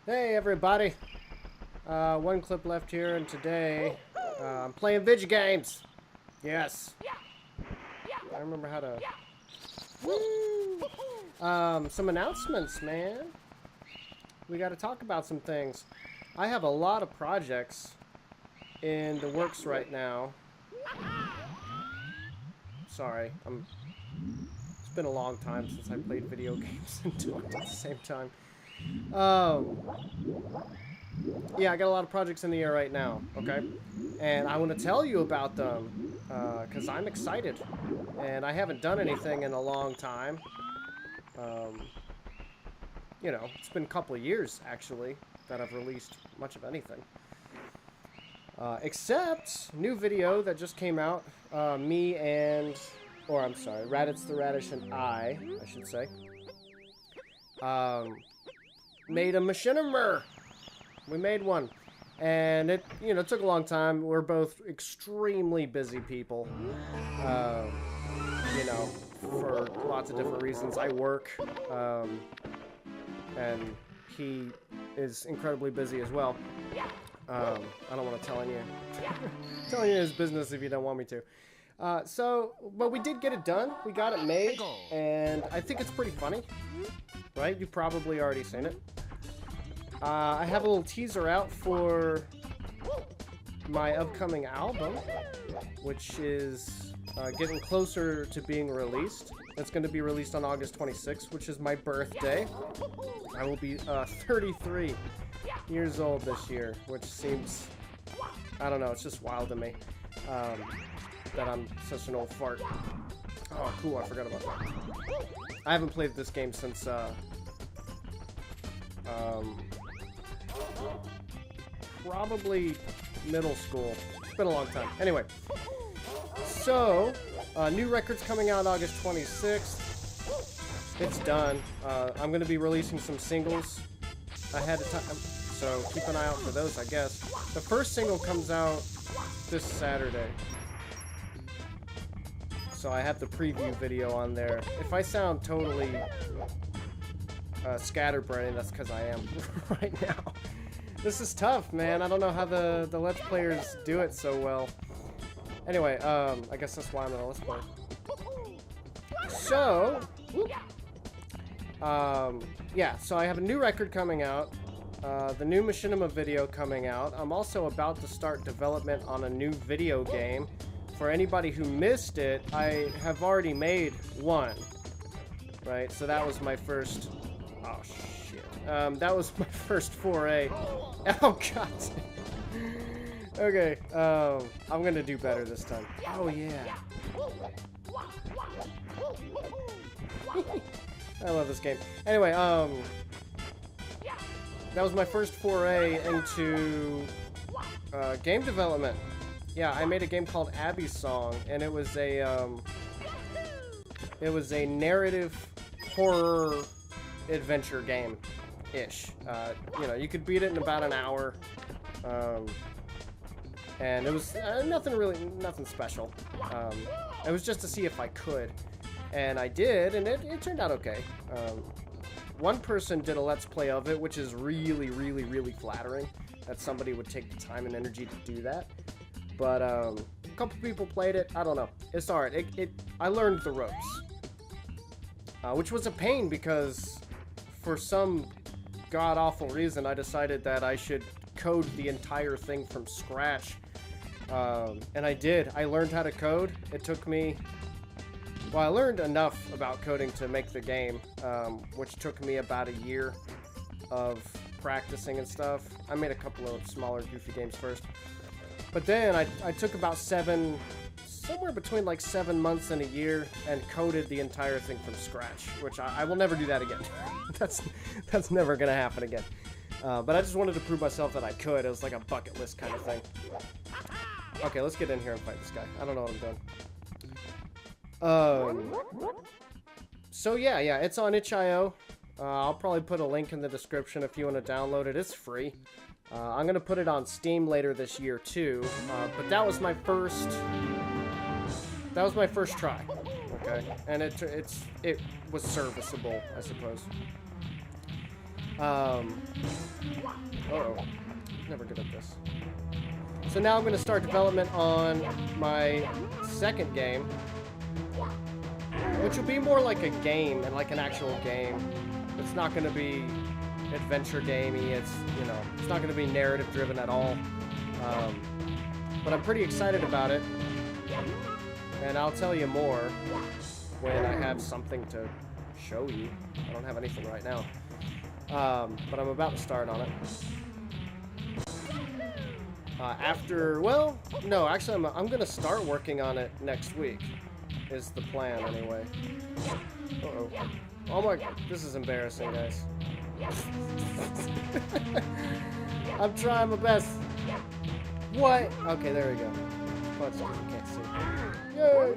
Hey everybody, one clip left here, and today I'm playing video games. Yes, I remember how to. Woo! Some announcements, man. We got to talk about some things. I have a lot of projects in the works right now. Sorry, it's been a long time since I played video games and talked at the same time. Yeah, I got a lot of projects in the air right now, okay? And I want to tell you about them, because I'm excited. And I haven't done anything in a long time. You know, it's been a couple of years, actually, that I've released much of anything. Except, new video that just came out, me and, or I'm sorry, Raditz the Radish and I should say, made a Machinima. We made one, and it, you know, took a long time. We're both extremely busy people, you know, for lots of different reasons. I work, and he is incredibly busy as well. I don't want to tell you his business if you don't want me to. But we did get it done. We got it made, and I think it's pretty funny, right? You've probably already seen it. I have a little teaser out for my upcoming album, which is getting closer to being released. It's going to be released on August 26th, which is my birthday. I will be 33 years old this year, which seems, I don't know, it's just wild to me that I'm such an old fart. Oh, cool, I forgot about that. I haven't played this game since, probably middle school. It's been a long time. Anyway, so new record's coming out August 26th. It's done. I'm going to be releasing some singles ahead of time, so keep an eye out for those, I guess. The first single comes out this Saturday, so I have the preview video on there. If I sound totally scatterbrained, that's because I am right now. This is tough, man. I don't know how the Let's Players do it so well. Anyway, I guess that's why I'm a Let's Player. So, yeah, so I have a new record coming out, the new Machinima video coming out. I'm also about to start development on a new video game. For anybody who missed it, I have already made one, right? So that was my first, oh shit. That was my first foray. Oh god. Okay, I'm gonna do better this time. Oh yeah. I love this game. Anyway, that was my first foray into game development. Yeah, I made a game called Abby's Song, and it was a narrative horror adventure game ish. You know, you could beat it in about an hour, and it was nothing special. It was just to see if I could, and I did, and it turned out okay. One person did a Let's Play of it, which is really flattering that somebody would take the time and energy to do that. But a couple people played it. I don't know. It's alright. I learned the ropes, which was a pain because for some god-awful reason, I decided that I should code the entire thing from scratch. And I did. I learned how to code. It took me... Well, I learned enough about coding to make the game, which took me about a year of practicing and stuff. I made a couple of smaller, goofy games first. But then I took about somewhere between like 7 months and a year, and coded the entire thing from scratch, which I will never do that again. that's never gonna happen again. But I just wanted to prove myself that I could. It was like a bucket list kind of thing. Okay, let's get in here and fight this guy. I don't know what I'm doing. So yeah, it's on itch.io. I'll probably put a link in the description if you want to download it. It's free. I'm gonna put it on Steam later this year too. But that was my first try. Okay, and it was serviceable, I suppose. Uh-oh. Never good at this. So now I'm going to start development on my second game, which will be more like a game and like an actual game. It's not going to be adventure gamey. It's, you know, it's not going to be narrative driven at all. But I'm pretty excited about it, and I'll tell you more when I have something to show you. I don't have anything right now, but I'm about to start on it. Well, no, actually, I'm going to start working on it next week, is the plan, anyway. Uh-oh. Oh my, this is embarrassing, guys. I'm trying my best. What? Okay, there we go. Oh, it's because you can't see. Yay!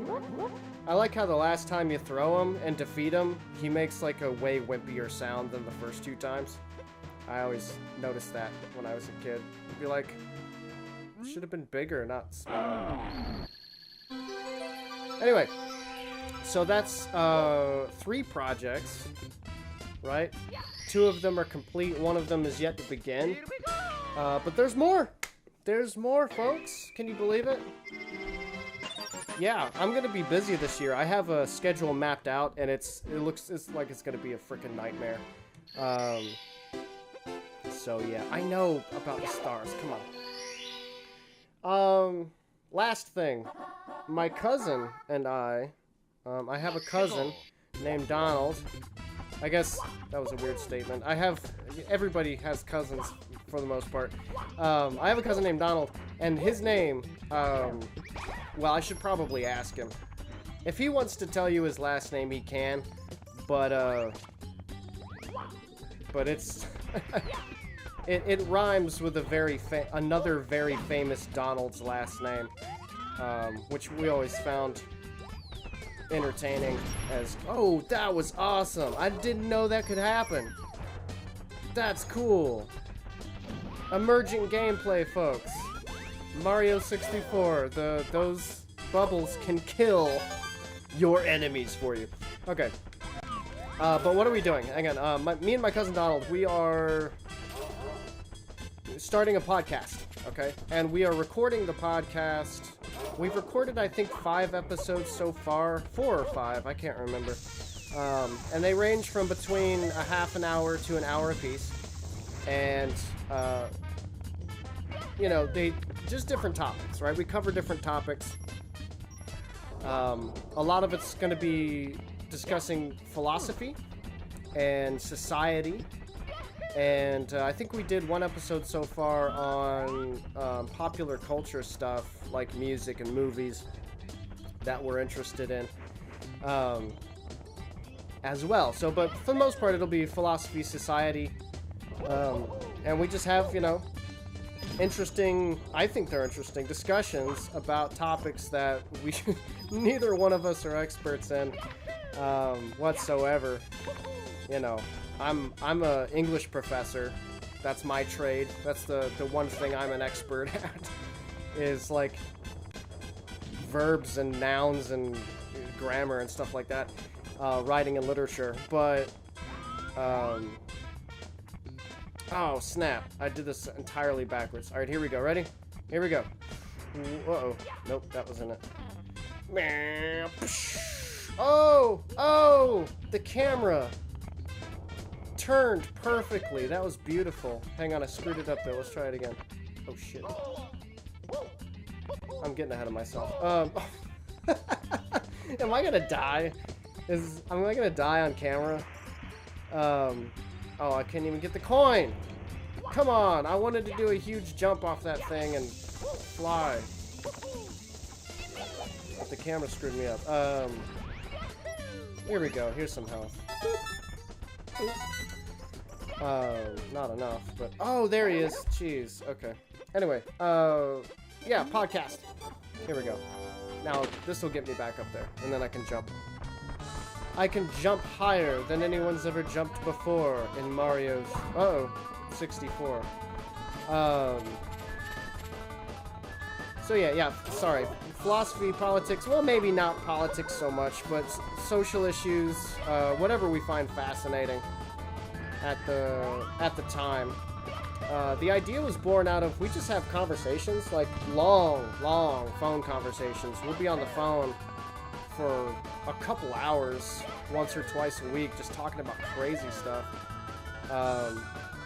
I like how the last time you throw him and defeat him, he makes like a way wimpier sound than the first 2 times. I always noticed that when I was a kid. I'd be like, should have been bigger, not smaller. Anyway, so that's 3 projects, right? 2 of them are complete, 1 of them is yet to begin. But there's more! There's more, folks! Can you believe it? Yeah, I'm gonna be busy this year. I have a schedule mapped out, and it's like it's gonna be a freaking nightmare. So yeah, I know about the stars. Come on. Last thing, my cousin and I have a cousin named Donald. I guess that was a weird statement. Everybody has cousins for the most part. I have a cousin named Donald, and his name, well, I should probably ask him. If he wants to tell you his last name, he can, but it's, it rhymes with another very famous Donald's last name, which we always found entertaining as, oh, that was awesome. I didn't know that could happen. That's cool. Emergent gameplay, folks. Mario 64. Those bubbles can kill your enemies for you. Okay. But what are we doing? Again, me and my cousin Donald, we are starting a podcast, okay? And we are recording the podcast. We've recorded, I think, 5 episodes so far. 4 or 5, I can't remember. And they range from between a half an hour to an hour apiece. And, you know, just different topics, right? We cover different topics. A lot of it's going to be discussing philosophy and society. And I think we did 1 episode so far on popular culture stuff, like music and movies that we're interested in as well. So, but for the most part, it'll be philosophy, society, and we just have, you know, I think they're interesting discussions about topics that neither one of us are experts in whatsoever. You know, I'm a English professor. That's my trade. That's the one thing I'm an expert at, is like verbs and nouns and grammar and stuff like that, writing and literature. But oh snap, I did this entirely backwards. Alright, here we go. Ready? Here we go. Uh-oh. Nope, that wasn't it. Oh, the camera turned perfectly. That was beautiful. Hang on, I screwed it up there. Let's try it again. Oh shit. I'm getting ahead of myself. Am I gonna die? Am I gonna die on camera? Oh, I can't even get the coin. Come on, I wanted to do a huge jump off that thing and fly. But the camera screwed me up. Here we go. Here's some health. Not enough, but oh, there he is. Jeez. Okay. Anyway, yeah, podcast. Here we go. Now this will get me back up there, and then I can jump. I can jump higher than anyone's ever jumped before in Mario's 64. So yeah, sorry. Philosophy, politics, well, maybe not politics so much, but social issues, whatever we find fascinating at the time. The idea was born out of, we just have conversations, like long phone conversations. We'll be on the phone for a couple hours, once or twice a week, just talking about crazy stuff.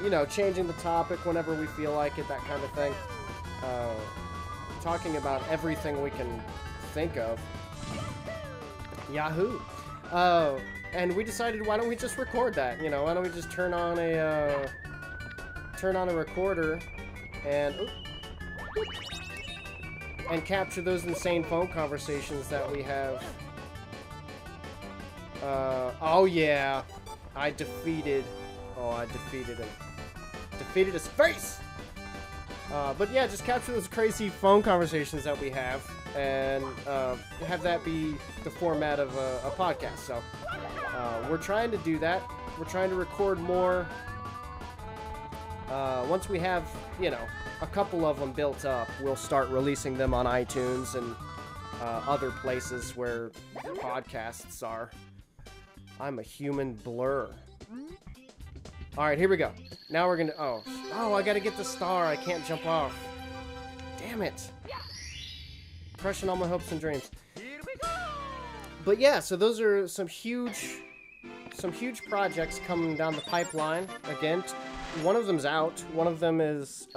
You know, changing the topic whenever we feel like it, that kind of thing. Talking about everything we can think of. Yahoo! And we decided, why don't we just record that? You know, why don't we just turn on a recorder and capture those insane phone conversations that we have. Oh yeah, I defeated him. Defeated his face! But yeah, just capture those crazy phone conversations that we have, and have that be the format of a podcast. So we're trying to do that. We're trying to record more. Once we have, you know, a couple of them built up, we'll start releasing them on iTunes and other places where podcasts are. I'm a human blur. Alright, here we go. Now we're gonna... Oh, I gotta get the star. I can't jump off. Damn it. Crushing all my hopes and dreams. But yeah, so those are some huge projects coming down the pipeline. Again, one of them's out. One of them is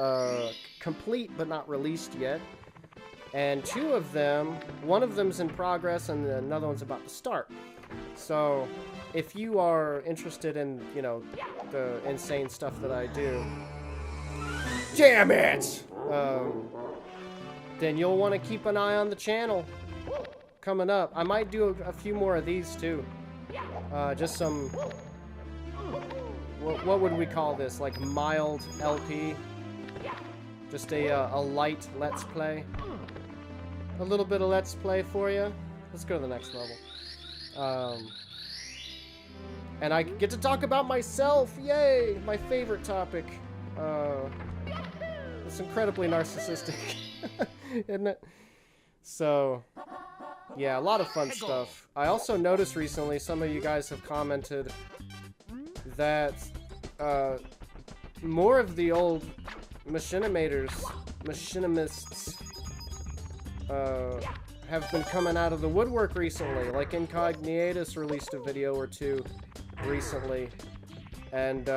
complete but not released yet. And two of them, one of them's in progress and another one's about to start. So, if you are interested in, you know, the insane stuff that I do, damn it! Then you'll want to keep an eye on the channel coming up. I might do a few more of these too. Just some, what would we call this? Like mild LP? Just a light Let's Play. A little bit of Let's Play for you. Let's go to the next level. And I get to talk about myself. Yay! My favorite topic. It's incredibly narcissistic, isn't it? So, yeah, a lot of fun stuff. I also noticed recently, some of you guys have commented that more of the old machinists have been coming out of the woodwork recently. Like Incogniatus released a video or two recently, and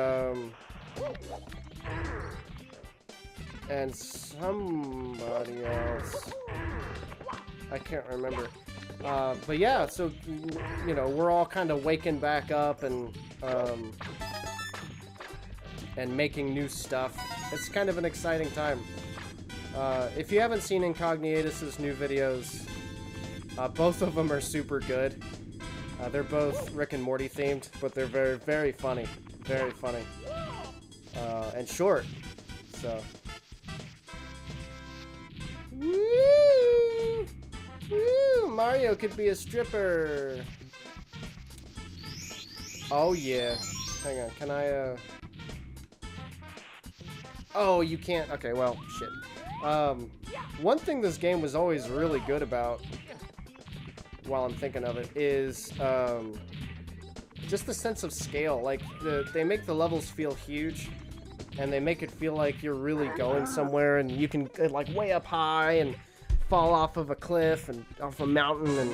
somebody else, I can't remember. But yeah, so you know, we're all kind of waking back up and making new stuff. It's kind of an exciting time. If you haven't seen Incogniatus's new videos, both of them are super good. They're both Rick and Morty themed, but they're very, very funny. Very funny. And short. So. Woo! Woo! Mario could be a stripper. Oh yeah. Hang on, can I Oh, you can't. Okay, well, shit. One thing this game was always really good about, while I'm thinking of it, is just the sense of scale. Like, they make the levels feel huge, and they make it feel like you're really going somewhere, and you can, like, way up high and fall off of a cliff and off a mountain, and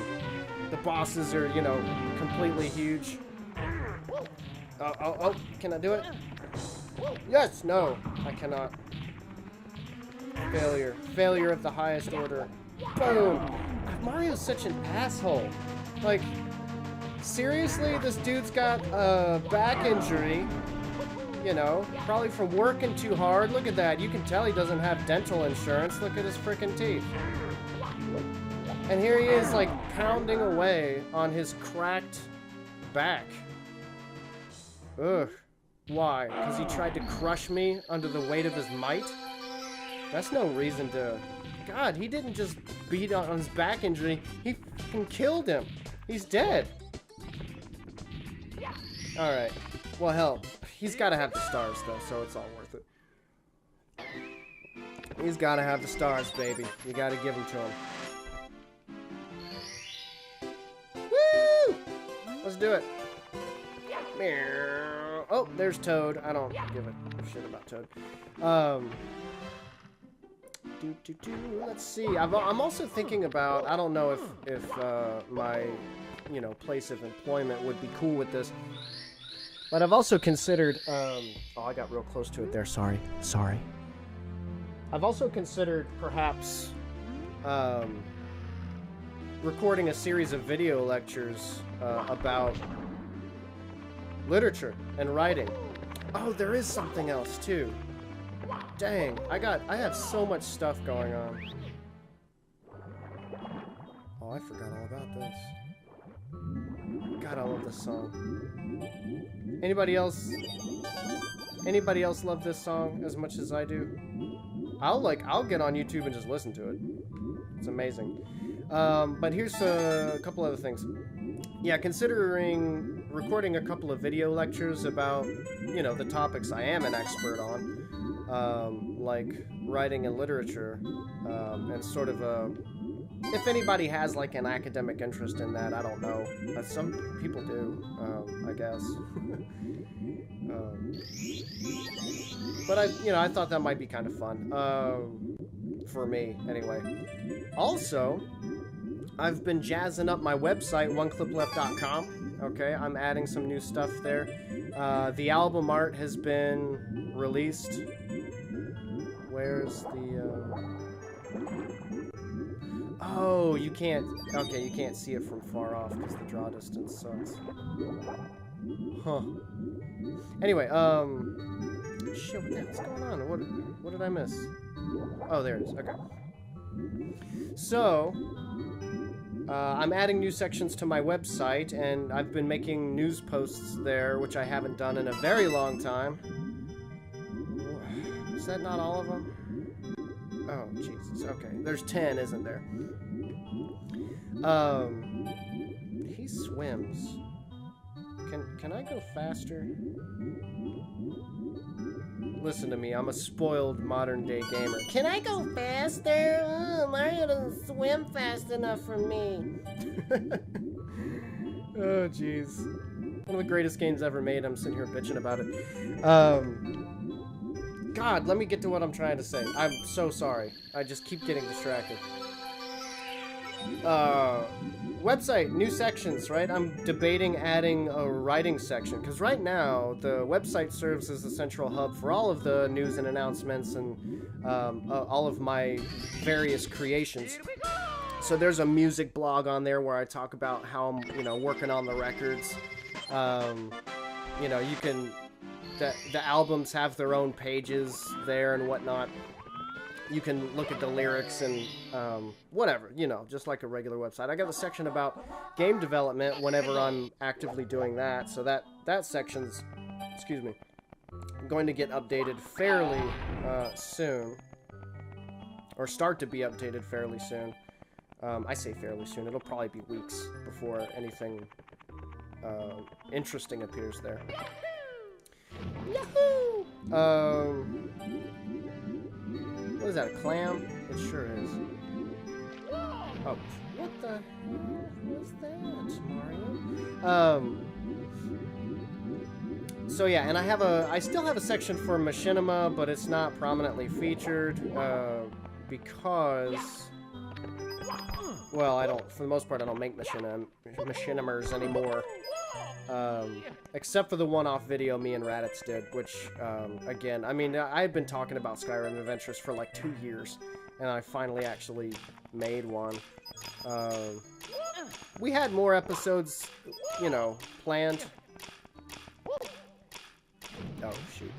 the bosses are, you know, completely huge. Oh, can I do it? Yes, no, I cannot. Failure. Failure of the highest order. Boom! Mario's such an asshole. Like, seriously, this dude's got a back injury, you know, probably from working too hard. Look at that. You can tell he doesn't have dental insurance. Look at his frickin' teeth. And here he is, like, pounding away on his cracked back. Ugh. Why? Because he tried to crush me under the weight of his might? That's no reason to... God, he didn't just beat on his back injury. He fucking killed him. He's dead. Alright. Well, hell. He's got to have the stars, though, so it's all worth it. He's got to have the stars, baby. You got to give them to him. Woo! Let's do it. Oh, there's Toad. I don't give a shit about Toad. Let's see. I'm also thinking about, I don't know if my, you know, place of employment would be cool with this. But I've also considered, oh, I got real close to it there. Sorry. I've also considered perhaps recording a series of video lectures about literature and writing. Oh, there is something else too. Dang, I have so much stuff going on. Oh, I forgot all about this. God, I love this song. Anybody else love this song as much as I do? I'll get on YouTube and just listen to it. It's amazing. But here's a couple other things. Yeah, considering recording a couple of video lectures about, you know, the topics I am an expert on, like writing and literature, and sort of if anybody has like an academic interest in that, I don't know. Some people do, I guess. But I thought that might be kind of fun, for me anyway. Also, I've been jazzing up my website, oneclipleft.com. Okay, I'm adding some new stuff there. The album art has been released. Where's the, Oh, you can't... Okay, you can't see it from far off because the draw distance sucks. Huh. Anyway, shit, what the hell's going on? What did I miss? Oh, there it is. Okay. So, I'm adding new sections to my website, and I've been making news posts there, which I haven't done in a very long time. Is that not all of them? Oh, Jesus. Okay. There's 10, isn't there? He swims. Can I go faster? Listen to me, I'm a spoiled modern-day gamer. Can I go faster? Oh, Mario doesn't swim fast enough for me. Oh, jeez. One of the greatest games ever made. I'm sitting here bitching about it. God, let me get to what I'm trying to say. I'm so sorry. I just keep getting distracted. Website, new sections, right? I'm debating adding a writing section, because right now, the website serves as the central hub for all of the news and announcements and all of my various creations. So there's a music blog on there where I talk about how I'm, working on the records. You can... The albums have their own pages there and whatnot. You can look at the lyrics and whatever, just like a regular website. I got a section about game development whenever I'm actively doing that. So that section's, going to get updated fairly soon. Or start to be updated fairly soon. I say fairly soon. It'll probably be weeks before anything interesting appears there. Yahoo! What is that, a clam? It sure is. Oh, what the hell was that, Mario? So yeah, and I still have a section for Machinima, but it's not prominently featured, because, well, for the most part, I don't make Machinimers anymore. Except for the one-off video me and Raditz did, which, again, I had been talking about Skyrim Adventures for like 2 years, and I finally actually made one. We had more episodes, planned. Oh, shoot.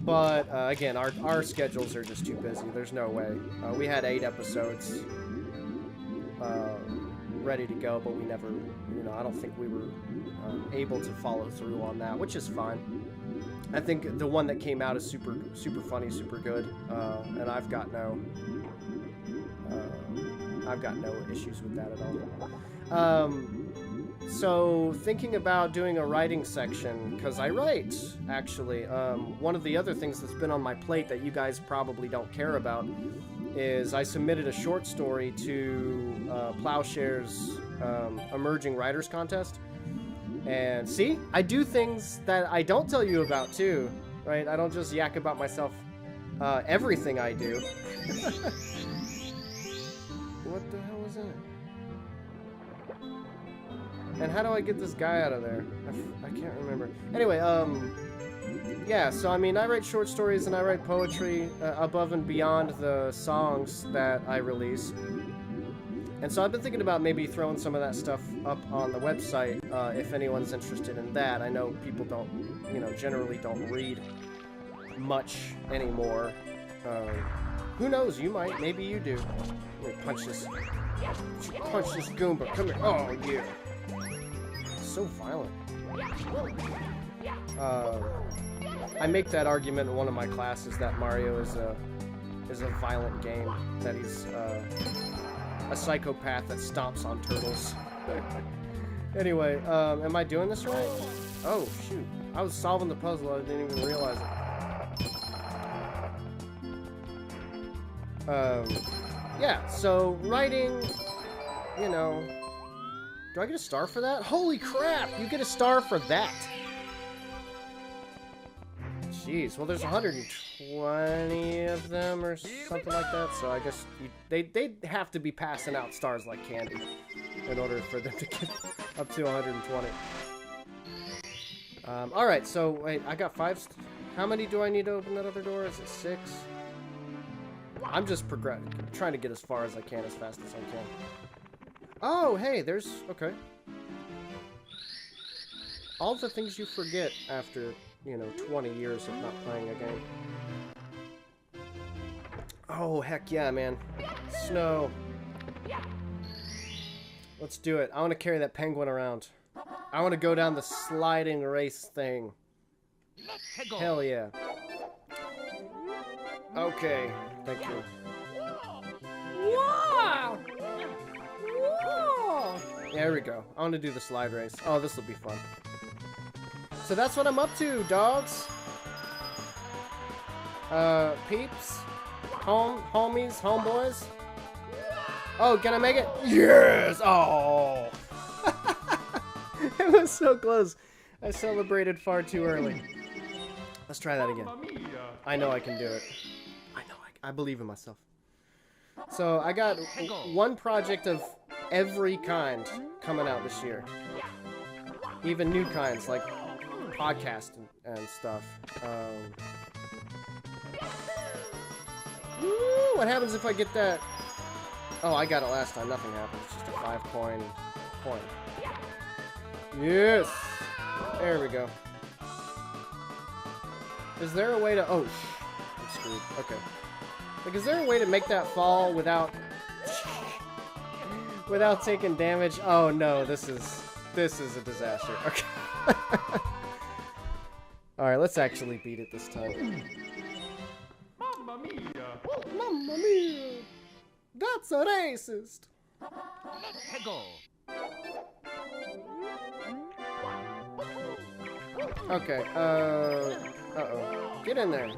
But, again, our schedules are just too busy. There's no way. We had 8 episodes ready to go, but we never, I don't think we were able to follow through on that, which is fine. I think the one that came out is super funny, super good, and I've got no issues with that at all. So thinking about doing a writing section, because I write, actually. One of the other things that's been on my plate that you guys probably don't care about is I submitted a short story to Plowshare's Emerging Writers Contest. And see, I do things that I don't tell you about too, right? I don't just yak about myself, everything I do. What the hell was that? And how do I get this guy out of there? I can't remember. Anyway, yeah, so I mean, I write short stories and I write poetry above and beyond the songs that I release. And so I've been thinking about maybe throwing some of that stuff up on the website, if anyone's interested in that. I know people don't, you know, generally don't read much anymore. Who knows, you might, maybe you do. Let me punch this Goomba, come here. Oh, yeah. So violent. I make that argument in one of my classes that Mario is a violent game, that he's a psychopath that stomps on turtles. Anyway, am I doing this right? Oh, shoot. I was solving the puzzle, I didn't even realize it. Yeah, so writing, you know... Do I get a star for that? Holy crap! You get a star for that! Jeez, well there's 120 of them or something like that, so I guess they'd have to be passing out stars like candy in order for them to get up to 120. Alright, so wait, I got 5... How many do I need to open that other door? Is it 6? I'm just trying to get as far as I can, as fast as I can. Oh, hey, there's... Okay. All the things you forget after, you know, 20 years of not playing a game. Oh, heck yeah, man. Snow. Let's do it. I want to carry that penguin around. I want to go down the sliding race thing. Hell yeah. Okay, thank you. Wow! Whoa! There we go. I want to do the slide race. Oh, this will be fun. So that's what I'm up to, dogs. Peeps, homies, homeboys. Oh, can I make it? Yes! Oh! It was so close. I celebrated far too early. Let's try that again. I know I can do it. I believe in myself. So I got one project of every kind coming out this year. Even new kinds, like podcast and stuff. Woo, what happens if I get that? Oh, I got it last time. Nothing happened. It's just a 5-coin coin. Yes! There we go. Is there a way to... Oh, I'm screwed. Okay. Like, is there a way to make that fall without... without taking damage? Oh, no. This is a disaster. Okay. Alright, let's actually beat it this time. Mamma mia! Mamma mia! That's a racist! Okay, uh-oh. Get in there.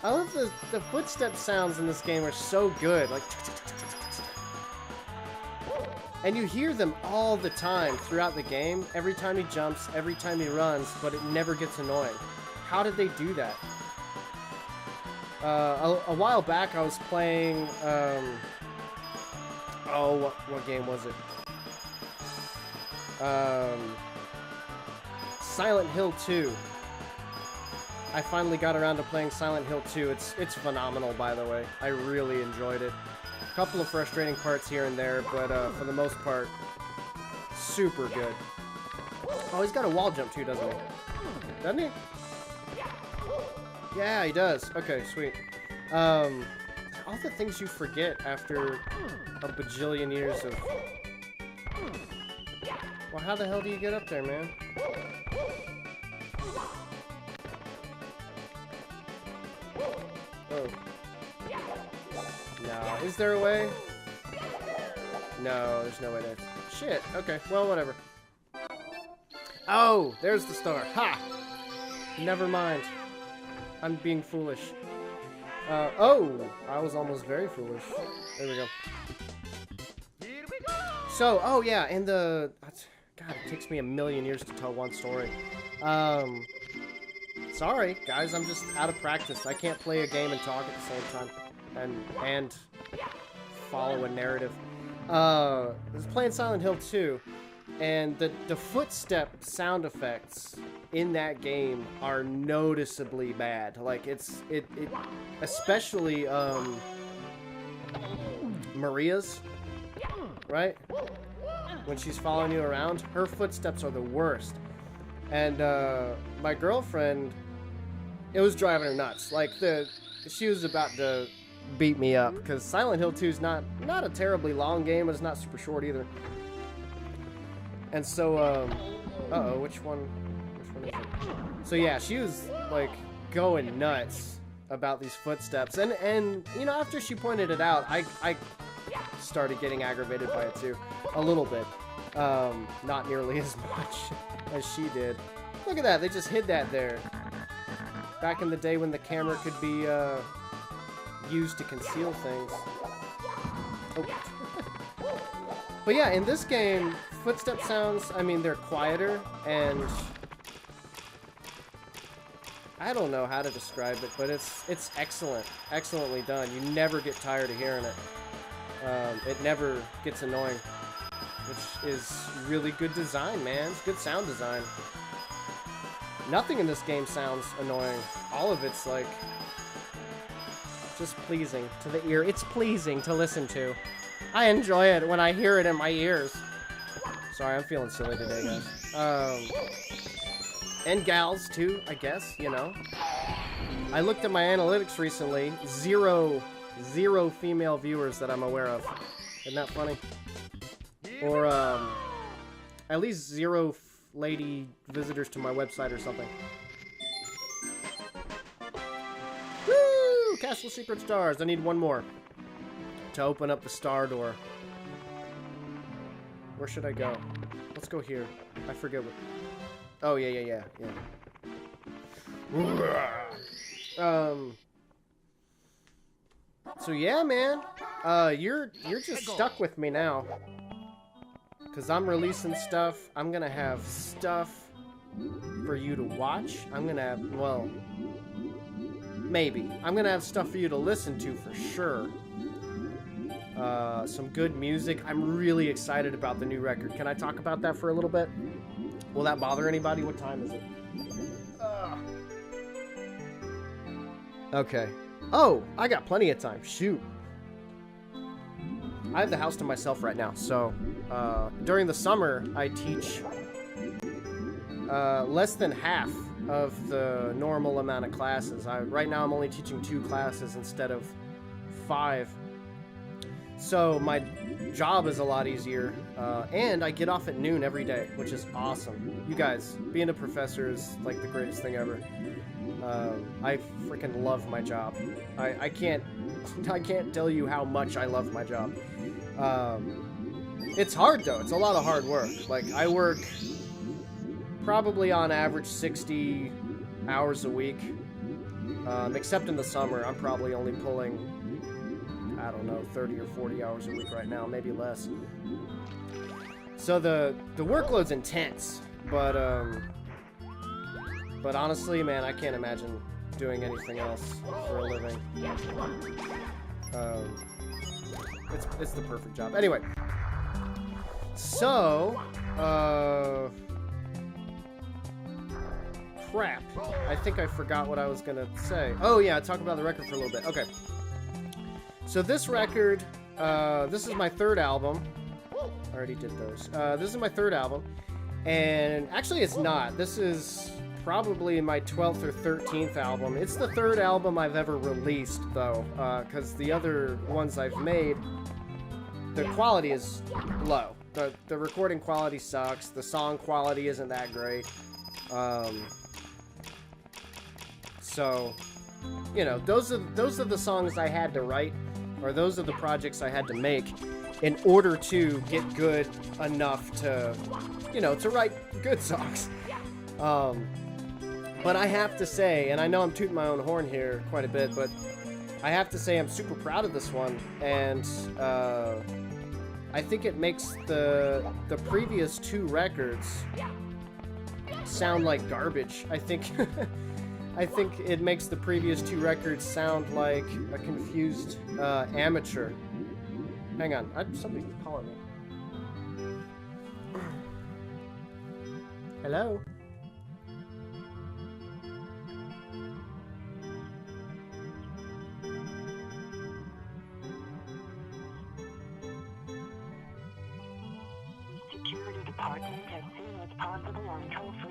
I love the footstep sounds in this game are so good. Like... And you hear them all the time throughout the game. Every time he jumps, every time he runs, but it never gets annoying. How did they do that? A while back I was playing, oh, what game was it? Silent Hill 2. I finally got around to playing Silent Hill 2. It's phenomenal, by the way. I really enjoyed it. A couple of frustrating parts here and there, but for the most part, super good. Oh, he's got a wall jump too, doesn't he? Doesn't he? Yeah, he does. Okay, sweet. All the things you forget after a bajillion years of... Well, how the hell do you get up there, man? Oh. No, is there a way? No, there's no way to... Shit, okay, well, whatever. Oh, there's the star. Ha! Never mind. I'm being foolish. Oh, I was almost very foolish. There we go. So, oh yeah, and God, it takes me a million years to tell one story. Sorry, guys, I'm just out of practice. I can't play a game and talk at the same time, and follow a narrative. I was playing Silent Hill 2, and the footstep sound effects in that game are noticeably bad. Like, it especially, Maria's, right? When she's following you around, her footsteps are the worst. And, my girlfriend, it was driving her nuts. Like, she was about to beat me up, because Silent Hill 2 is not a terribly long game, but it's not super short either. And so, uh-oh, which one is it? So yeah, she was, like, going nuts about these footsteps. And you know, after she pointed it out, I started getting aggravated by it too. A little bit. Not nearly as much as she did. Look at that, they just hid that there. Back in the day when the camera could be, used to conceal things. Oh. But yeah, in this game, footstep sounds, I mean, they're quieter, and I don't know how to describe it, but it's excellent. Excellently done. You never get tired of hearing it. It never gets annoying, which is really good design, man. It's good sound design. Nothing in this game sounds annoying. All of it's, like, just pleasing to the ear. It's pleasing to listen to. I enjoy it when I hear it in my ears. Sorry, I'm feeling silly today, guys. And gals, too, I guess, you know. I looked at my analytics recently. Zero female viewers that I'm aware of. Isn't that funny? Or, at least 0 lady visitors to my website or something. Woo! Castle Secret Stars. I need one more to open up the star door. Where should I go? Let's go here. I forget what... Oh, yeah. So yeah, man. You're just stuck with me now. Because I'm releasing stuff. I'm gonna have stuff for you to watch. I'm gonna have, well, maybe. I'm gonna have stuff for you to listen to for sure. Some good music. I'm really excited about the new record. Can I talk about that for a little bit? Will that bother anybody? What time is it? Okay. Oh, I got plenty of time. Shoot. I have the house to myself right now, so during the summer, I teach less than half of the normal amount of classes. Right now, I'm only teaching 2 classes instead of 5. So my job is a lot easier, and I get off at noon every day, which is awesome. You guys, being a professor is like the greatest thing ever. I freaking love my job. I can't tell you how much I love my job. It's hard though. It's a lot of hard work. Like, I work probably on average 60 hours a week, except in the summer. I'm probably only pulling, I don't know, 30 or 40 hours a week right now, maybe less. So the workload's intense, but honestly, man, I can't imagine doing anything else for a living. It's the perfect job. Anyway, so crap. I think I forgot what I was gonna say. Oh yeah, talk about the record for a little bit. Okay. So this record, this is my 3rd album. I already did those. This is my 3rd album, and actually it's not. This is probably my 12th or 13th album. It's the 3rd album I've ever released, though, because the other ones I've made, the quality is low. The recording quality sucks. The song quality isn't that great. So, you know, those are the songs I had to write, or those are the projects I had to make in order to get good enough to, you know, to write good songs. But I have to say, and I know I'm tooting my own horn here quite a bit, but I have to say I'm super proud of this one, and I I think it makes the previous 2 records sound like garbage. I think I think it makes the previous 2 records sound like a confused amateur. Hang on, somebody's calling me. Hello? Security Department as soon as possible on toll-free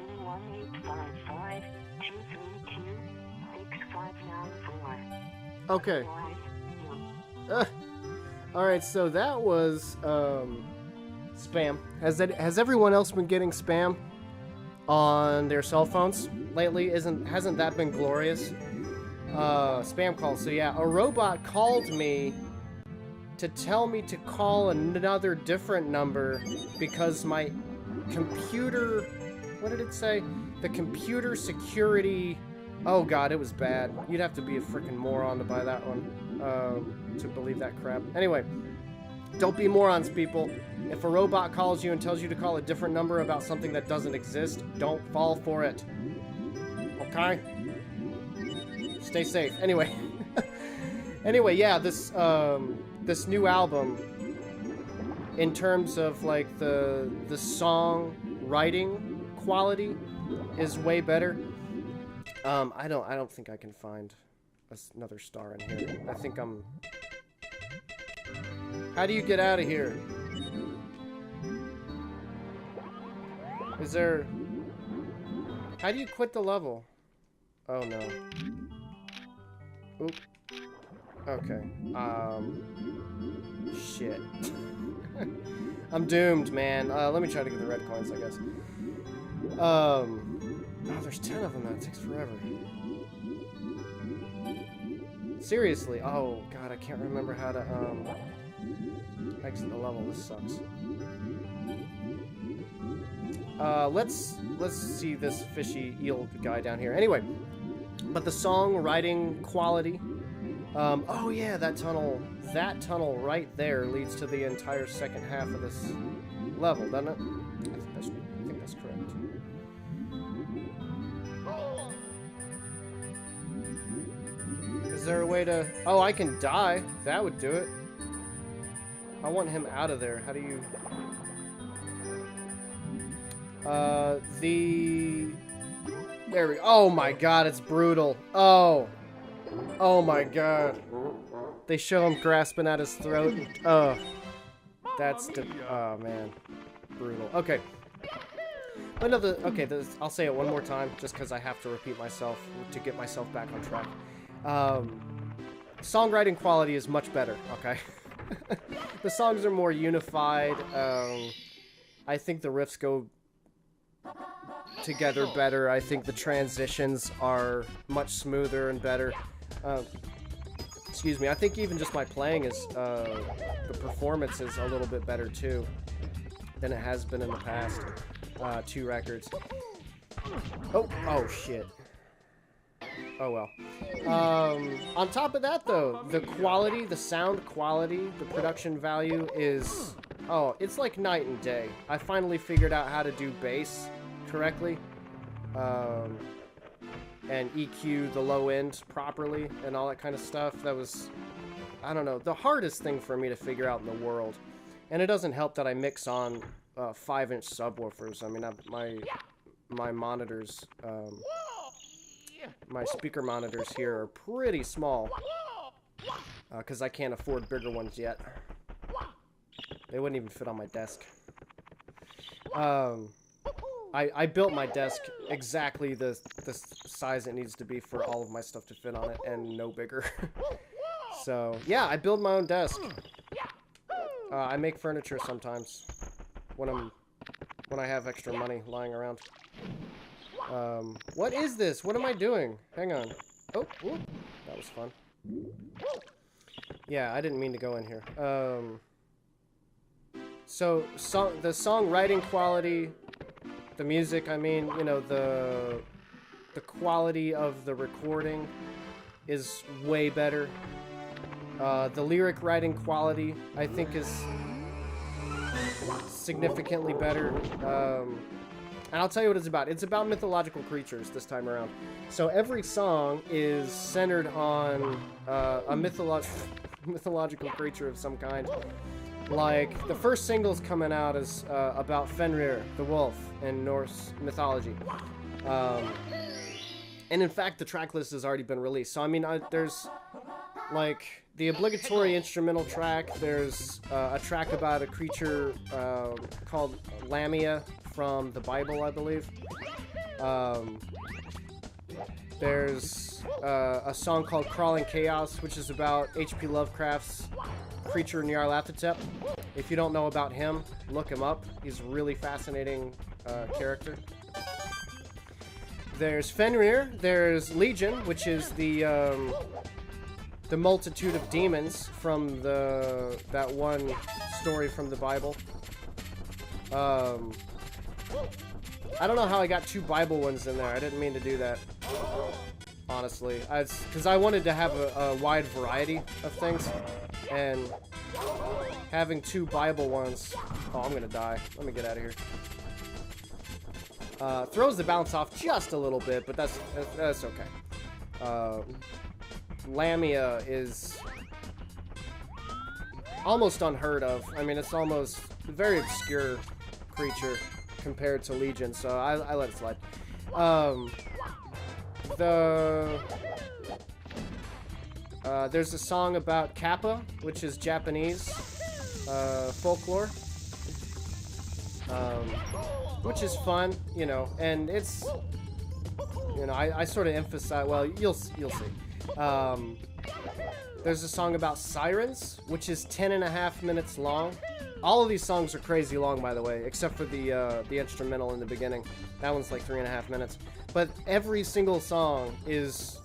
1-855-232-6594. Okay. Alright, so that was spam. Has everyone else been getting spam on their cell phones lately? Hasn't that been glorious? Spam calls. So yeah, a robot called me to tell me to call another different number because my computer, what did it say? The computer security, oh god, it was bad. You'd have to be a freaking moron to buy that one, to believe that crap. Anyway, don't be morons, people. If a robot calls you and tells you to call a different number about something that doesn't exist, don't fall for it. Okay? Stay safe. Anyway. Anyway, yeah, this new album, in terms of like the song writing quality, is way better. I don't think I can find another star in here. I think I'm... How do you get out of here? Is there... How do you quit the level? Oh no. Oop. Okay. Shit. I'm doomed, man. Let me try to get the red coins, I guess. Oh, there's 10 of them. That takes forever. Seriously. Oh, God, I can't remember how to, exit the level. This sucks. Let's see this fishy eel guy down here. Anyway, but the songwriting quality... oh yeah, that tunnel right there leads to the entire second half of this level, doesn't it? I think that's correct. Is there a way to... Oh, I can die. That would do it. I want him out of there. How do you... There we go. Oh my god, it's brutal. Oh my god. They show him grasping at his throat. Oh. Oh man. Brutal. Okay. I'll say it one more time, just because I have to repeat myself to get myself back on track. Songwriting quality is much better, okay? The songs are more unified. I think the riffs go together better. I think the transitions are much smoother and better. Excuse me, I think even just my playing is, the performance is a little bit better too than it has been in the past 2 records. Oh shit. Oh well. On top of that though, the quality, the sound quality, the production value is, oh, it's like night and day. I finally figured out how to do bass correctly. And EQ the low end properly and all that kind of stuff. That was, I don't know, the hardest thing for me to figure out in the world. And it doesn't help that I mix on 5-inch subwoofers. I mean, my monitors, my speaker monitors here are pretty small, because I can't afford bigger ones yet. They wouldn't even fit on my desk. I built my desk exactly the size it needs to be for all of my stuff to fit on it, and no bigger. So, yeah, I build my own desk. I make furniture sometimes when I have extra money lying around. What is this? What am I doing? Hang on. Oh, ooh, that was fun. Yeah, I didn't mean to go in here. So the songwriting quality, the music, I mean, you know, the quality of the recording is way better. The lyric writing quality, I think, is significantly better. And I'll tell you what it's about. It's about mythological creatures this time around. So every song is centered on a mythological creature of some kind. Like, the first single's coming out is about Fenrir, the wolf, in Norse mythology. And in fact, the track list has already been released. So, I mean, there's, like, the obligatory instrumental track. There's a track about a creature called Lamia from the Bible, I believe. There's a song called Crawling Chaos, which is about H.P. Lovecraft's creature Nyarlathotep. If you don't know about him, look him up. He's a really fascinating character. There's Fenrir. There's Legion, which is the multitude of demons from that one story from the Bible. I don't know how I got 2 Bible ones in there. I didn't mean to do that, honestly. Because I wanted to have a wide variety of things, and having 2 Bible ones... Oh, I'm gonna die. Let me get out of here. Throws the balance off just a little bit, but that's okay. Lamia is almost unheard of. I mean, it's almost a very obscure creature compared to Legion, so I let it slide. There's a song about Kappa, which is Japanese folklore, which is fun, you know, and it's, you know, I sort of emphasize, well, you'll see. There's a song about sirens, which is 10.5 minutes long. All of these songs are crazy long, by the way, except for the instrumental in the beginning. That one's like 3.5 minutes. But every single song is,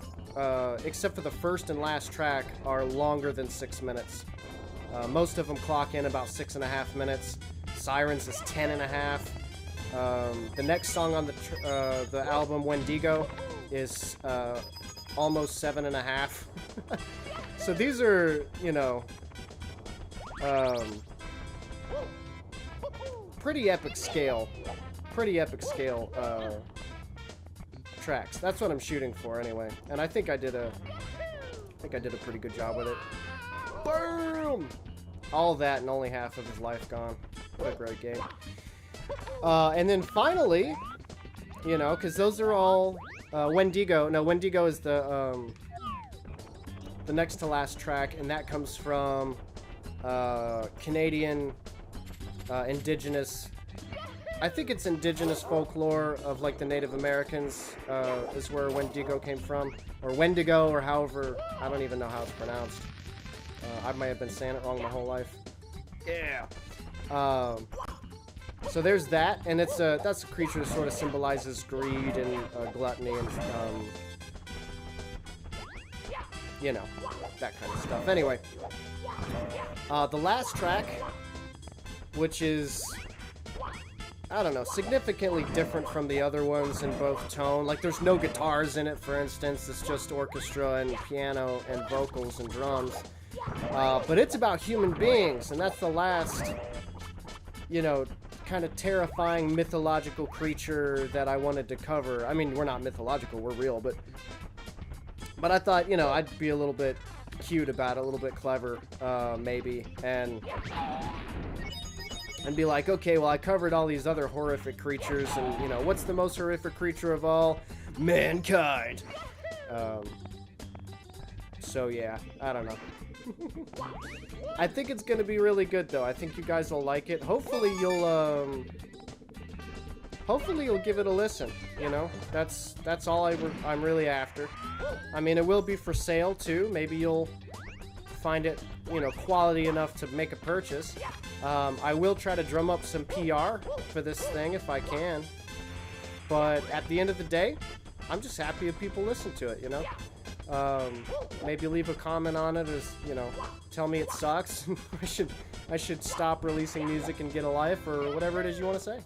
except for the first and last track, are longer than 6 minutes. Most of them clock in about 6.5 minutes. Sirens is 10.5. The next song on the album, Wendigo, is almost 7.5. So these are, you know, pretty epic scale tracks. That's what I'm shooting for anyway, and I think I did a pretty good job with it. Boom! All that and only half of his life gone. What a great game. And then finally, you know, because those are all Wendigo. No, Wendigo is the next to last track, and that comes from Canadian indigenous, I think it's indigenous folklore of like the Native Americans is where Wendigo came from, or Wendigo, or however, I don't even know how it's pronounced. I might have been saying it wrong my whole life. Yeah. So there's that, and that's a creature that sort of symbolizes greed and gluttony and you know, that kind of stuff. Anyway, the last track, which is, I don't know, significantly different from the other ones in both tone. Like, there's no guitars in it, for instance. It's just orchestra and piano and vocals and drums. But it's about human beings, and that's the last, you know, kind of terrifying mythological creature that I wanted to cover. I mean, we're not mythological, we're real, but I thought, you know, I'd be a little bit cute about it, a little bit clever, maybe, and be like, okay, well, I covered all these other horrific creatures, and, you know, what's the most horrific creature of all? Mankind. So, yeah, I don't know. I think it's gonna be really good, though. I think you guys will like it. Hopefully you'll give it a listen, you know? That's all I'm really after. I mean, it will be for sale, too. Maybe you'll find it, you know, quality enough to make a purchase. I will try to drum up some PR for this thing if I can. But at the end of the day, I'm just happy if people listen to it, you know? Maybe leave a comment on it, as, you know, tell me it sucks. I should stop releasing music and get a life, or whatever it is you want to say.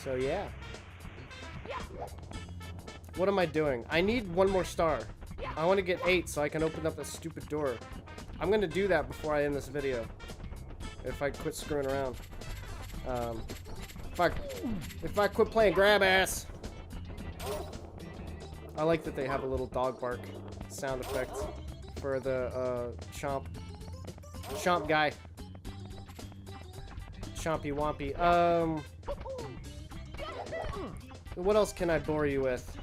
So yeah. What am I doing? I need 1 more star. I want to get 8 so I can open up this stupid door. I'm gonna do that before I end this video. if I quit screwing around. If I quit playing grab ass. I like that they have a little dog bark sound effect for the chomp guy. Chompy wompy. What else can I bore you with?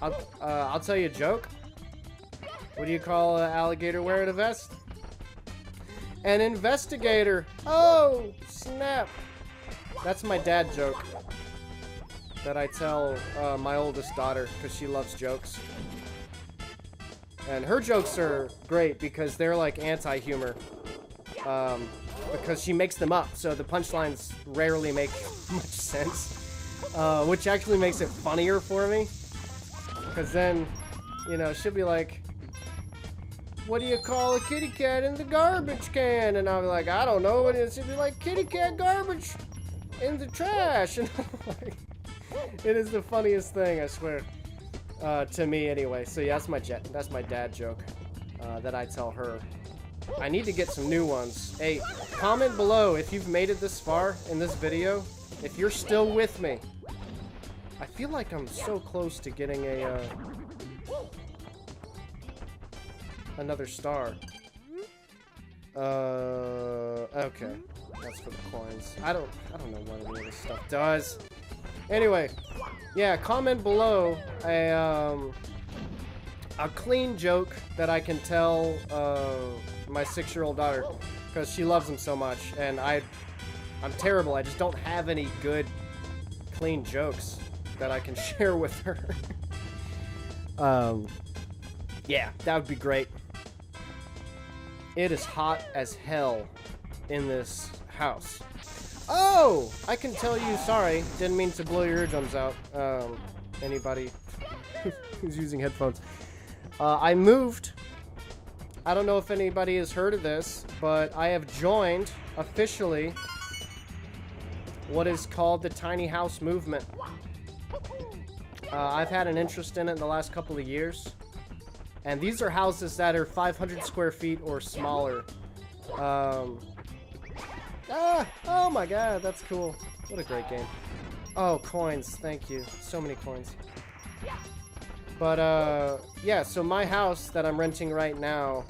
I'll tell you a joke. What do you call an alligator wearing a vest? An investigator. Oh, snap. That's my dad joke that I tell my oldest daughter because she loves jokes. And her jokes are great because they're like anti-humor. Because she makes them up, so the punchlines rarely make much sense. Which actually makes it funnier for me. Because then, you know, she'll be like, what do you call a kitty cat in the garbage can? And I'll be like, I don't know. And she'll be like, kitty cat garbage in the trash. And I'm like, it is the funniest thing, I swear. To me, anyway. So yeah, that's my dad joke that I tell her. I need to get some new ones. Hey, comment below if you've made it this far in this video. If you're still with me. I feel like I'm so close to getting a another star. Okay. That's for the coins. I don't know what any of this stuff does. Anyway, yeah, comment below a clean joke that I can tell my 6-year-old daughter because she loves them so much, and I'm terrible. I just don't have any good clean jokes that I can share with her. Yeah, that would be great. It is hot as hell in this house. Oh, I can tell you, sorry, didn't mean to blow your eardrums out. Anybody who's using headphones. I moved. I don't know if anybody has heard of this, but I have joined officially what is called the tiny house movement. I've had an interest in it in the last couple of years. And these are houses that are 500 square feet or smaller. Oh my god, that's cool. What a great game. Oh, coins, thank you. So many coins. But, yeah, so my house that I'm renting right now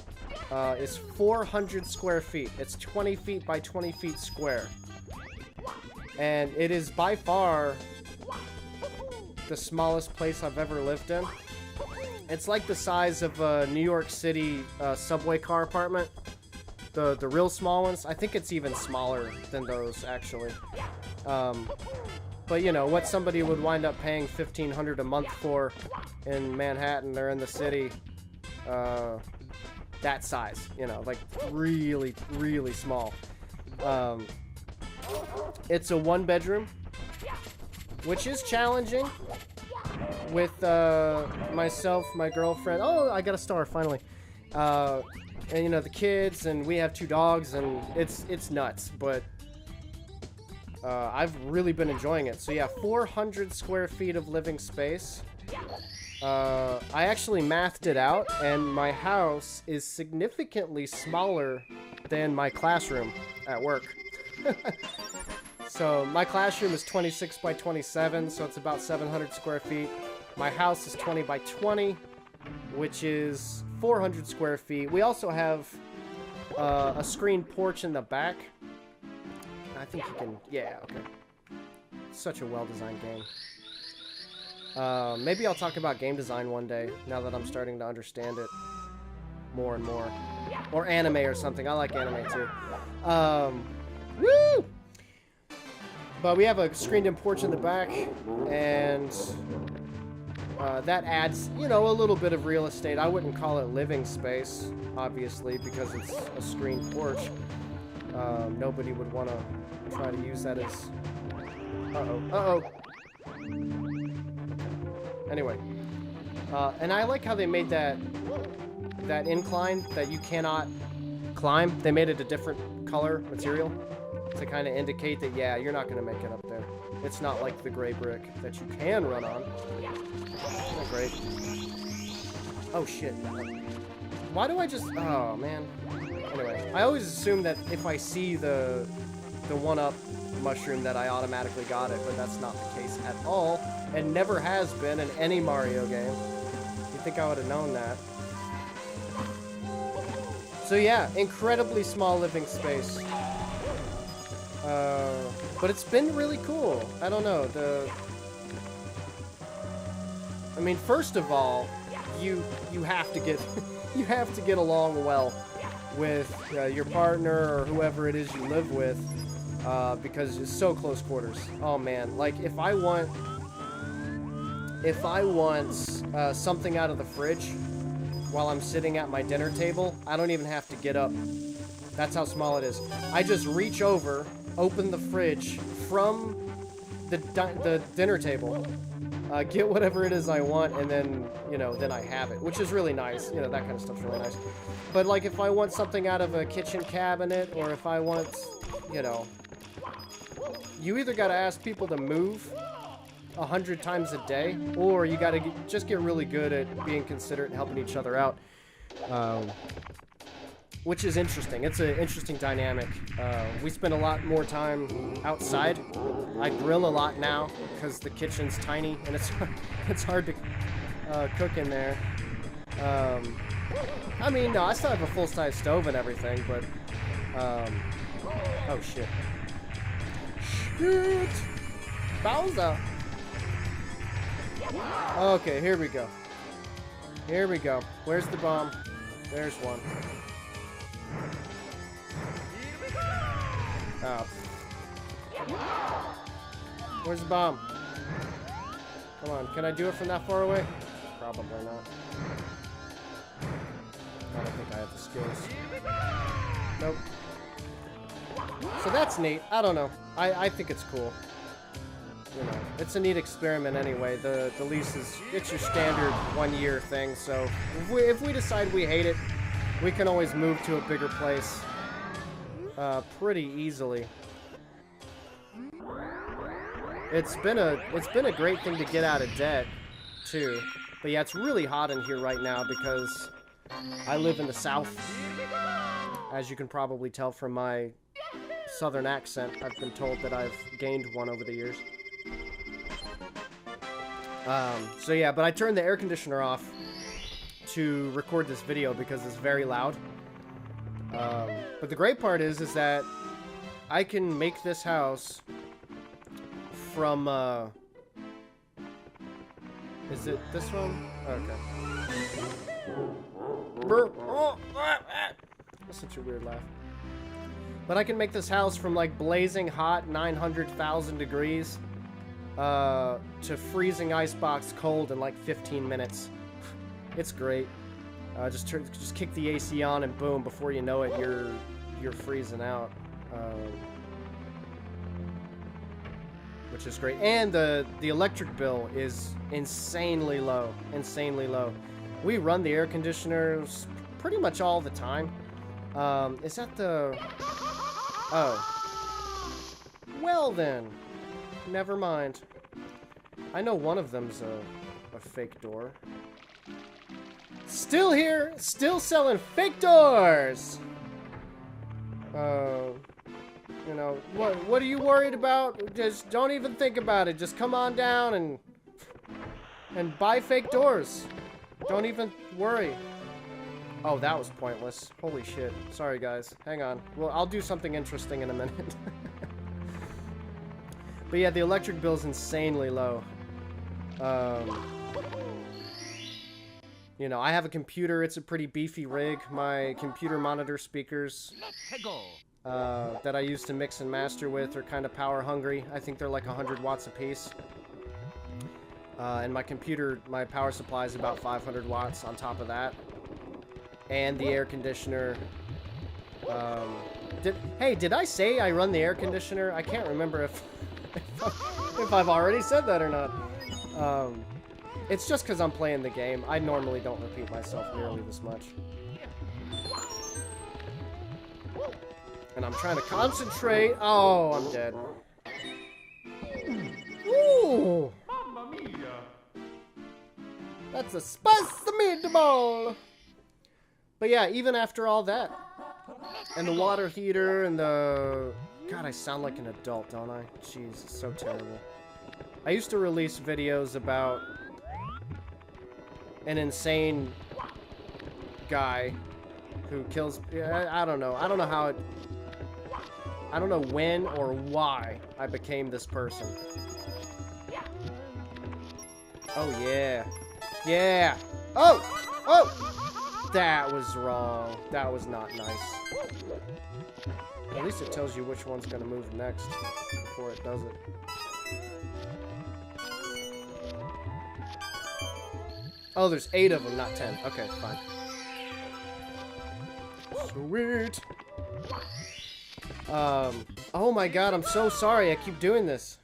is 400 square feet. It's 20 feet by 20 feet square. And it is by far the smallest place I've ever lived in. It's like the size of a New York City subway car apartment. The real small ones. I think it's even smaller than those, actually. But, you know, what somebody would wind up paying $1,500 a month for in Manhattan or in the city, that size, you know, like really, really small. It's a 1-bedroom, which is challenging with myself, my girlfriend. Oh, I got a star, finally. And, you know, the kids, and we have 2 dogs, and it's nuts, but I've really been enjoying it. So yeah, 400 square feet of living space. I actually mathed it out, and my house is significantly smaller than my classroom at work. So my classroom is 26 by 27, so it's about 700 square feet. My house is 20 by 20, which is 400 square feet. We also have a screen porch in the back. I think you can... Yeah, okay. Such a well-designed game. Maybe I'll talk about game design one day, now that I'm starting to understand it more and more. Or anime or something. I like anime, too. Woo! But we have a screened-in porch in the back, and that adds, you know, a little bit of real estate. I wouldn't call it living space, obviously, because it's a screened porch. Nobody would want to try to use that as... Uh-oh. Uh-oh. Anyway. And I like how they made that incline that you cannot climb. They made it a different color material to kind of indicate that, yeah, you're not going to make it up there. It's not like the gray brick that you can run on. Isn't that great? Oh, shit. Why do I just... Oh, man. Anyway, I always assume that if I see the 1-up mushroom that I automatically got it, but that's not the case at all, and never has been in any Mario game. You'd think I would have known that. So yeah, incredibly small living space. But it's been really cool. I don't know, I mean, first of all, you have to get you have to get along well with your partner or whoever it is you live with, because it's so close quarters. Oh man, like if I want something out of the fridge while I'm sitting at my dinner table, I don't even have to get up. That's how small it is. I just reach over, open the fridge from the dinner table, get whatever it is I want, and then, you know, then I have it, which is really nice. You know, that kind of stuff's really nice. But, like, if I want something out of a kitchen cabinet, or if I want, you know, you either gotta ask people to move 100 times a day, or you gotta just get really good at being considerate and helping each other out. Which is interesting. It's an interesting dynamic. We spend a lot more time outside. I grill a lot now because the kitchen's tiny and it's hard to cook in there. I mean, no, I still have a full-size stove and everything, but oh shit! Shoot! Bowser! Okay, here we go. Here we go. Where's the bomb? There's one. Oh. Where's the bomb? Come on, can I do it from that far away? Probably not. I don't think I have the skills. Nope. So that's neat. I don't know. I think it's cool. You know, it's a neat experiment anyway. The lease it's your standard 1-year thing, so if we decide we hate it, we can always move to a bigger place pretty easily. It's been a great thing to get out of debt too. But yeah, it's really hot in here right now because I live in the South. As you can probably tell from my Southern accent, I've been told that I've gained one over the years. So yeah, but I turned the air conditioner off to record this video because it's very loud. But the great part is that I can make this house from, is it this one? Okay. That's such a weird laugh. But I can make this house from like blazing hot 900,000 degrees to freezing icebox cold in like 15 minutes. It's great. Just kick the AC on and boom, before you know it, you're freezing out. Which is great. And the electric bill is insanely low. Insanely low. We run the air conditioners pretty much all the time. Is that the... Oh. Well then. Never mind. I know one of them's a fake door. Still here, still selling fake doors! You know, what are you worried about? Just don't even think about it. Just come on down and buy fake doors. Don't even worry. Oh, that was pointless. Holy shit. Sorry, guys. Hang on. Well, I'll do something interesting in a minute. But yeah, the electric bill's insanely low. You know, I have a computer. It's a pretty beefy rig. My computer monitor speakers that I use to mix and master with are kind of power hungry. I think they're like 100 watts a piece. And my computer, my power supply is about 500 watts on top of that. And the air conditioner. Did I say I run the air conditioner? I can't remember if I've already said that or not. It's just because I'm playing the game. I normally don't repeat myself nearly this much. And I'm trying to concentrate. Oh, I'm dead. Ooh! Mamma mia! That's a spicy meatball! But yeah, even after all that, and the water heater, and the... God, I sound like an adult, don't I? Jeez, it's so terrible. I used to release videos about an insane guy who kills... I don't know. I don't know how it... I don't know when or why I became this person. Oh, yeah. Yeah! Oh! Oh! That was wrong. That was not nice. At least it tells you which one's gonna move next before it does it. Oh, there's 8 of them, not 10. Okay, fine. Sweet! Oh my god, I'm so sorry I keep doing this.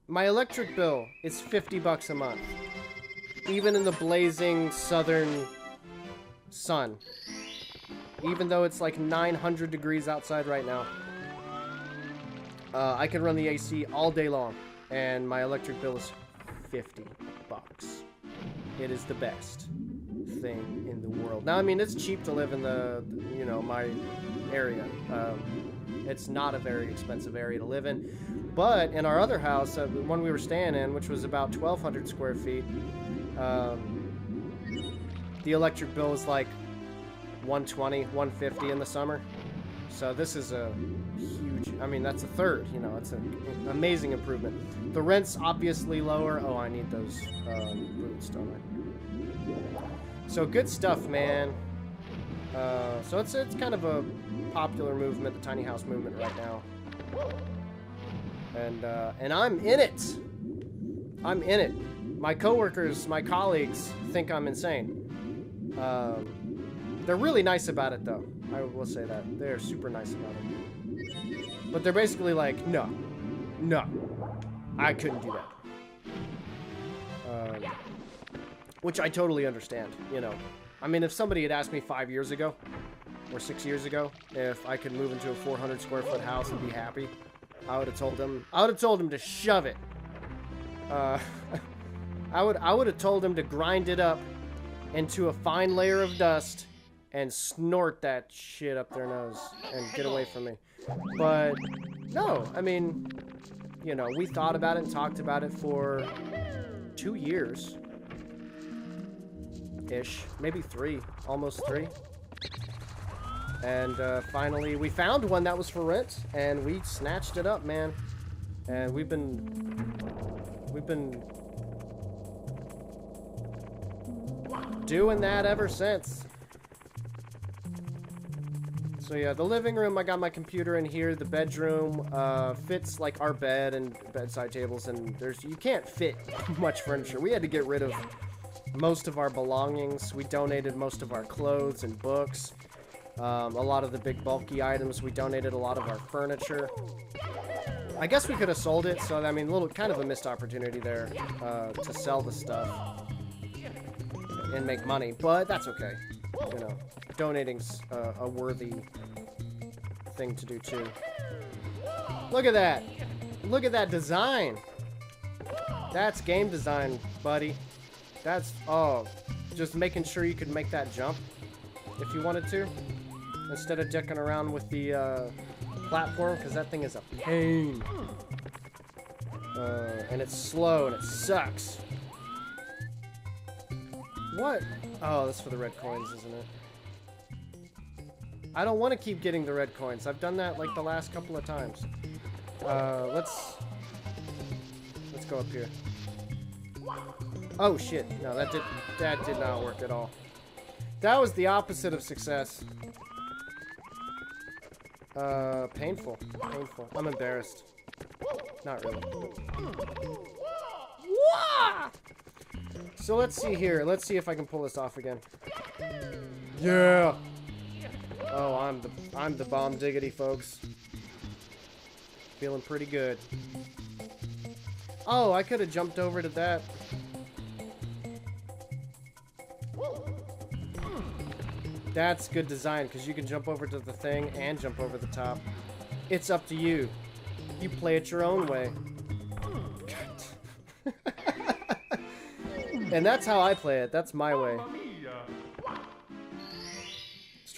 My electric bill is $50 a month. Even in the blazing southern sun. Even though it's like 900 degrees outside right now. I can run the AC all day long. And my electric bill is $50. It is the best thing in the world. Now, I mean, it's cheap to live in the, you know, my area. It's not a very expensive area to live in. But in our other house, the one we were staying in, which was about 1,200 square feet, the electric bill was like $120, $150 in the summer. So this is a huge, I mean, that's a third, you know, it's an amazing improvement. The rent's obviously lower. Oh, I need those boots, don't I? So good stuff, man. So it's kind of a popular movement, the tiny house movement right now. And I'm in it. I'm in it. My coworkers, my colleagues think I'm insane. They're really nice about it, though. I will say that. They're super nice about it. But they're basically like, no, I couldn't do that. Which I totally understand, you know. I mean, if somebody had asked me 5 years ago, or 6 years ago, if I could move into a 400 square foot house and be happy, I would have told them to shove it. I would have told them to grind it up into a fine layer of dust and snort that shit up their nose and get away from me. But no, I mean, you know, we thought about it and talked about it for 2 years ish, maybe 3, almost 3. And finally we found one that was for rent and we snatched it up, man. And we've been doing that ever since. So yeah, the living room, I got my computer in here. The bedroom fits like our bed and bedside tables, and you can't fit much furniture. We had to get rid of most of our belongings. We donated most of our clothes and books. A lot of the big bulky items. We donated a lot of our furniture. I guess we could have sold it, so I mean, kind of a missed opportunity there to sell the stuff and make money, but that's okay. You know, donating's a worthy thing to do too. Look at that! Look at that design! That's game design, buddy. That's, oh, just making sure you could make that jump if you wanted to, instead of dicking around with the platform, because that thing is a pain. And it's slow and it sucks. What? Oh, that's for the red coins, isn't it? I don't want to keep getting the red coins. I've done that like the last couple of times. Let's go up here. Oh shit! No, that did not work at all. That was the opposite of success. Painful. Painful. I'm embarrassed. Not really. Wah! So let's see here. Let's see if I can pull this off again. Yeah. Oh, I'm the bomb diggity, folks. Feeling pretty good. Oh, I could have jumped over to that. That's good design, because you can jump over to the thing and jump over the top. It's up to you. You play it your own way. And that's how I play it. That's my way.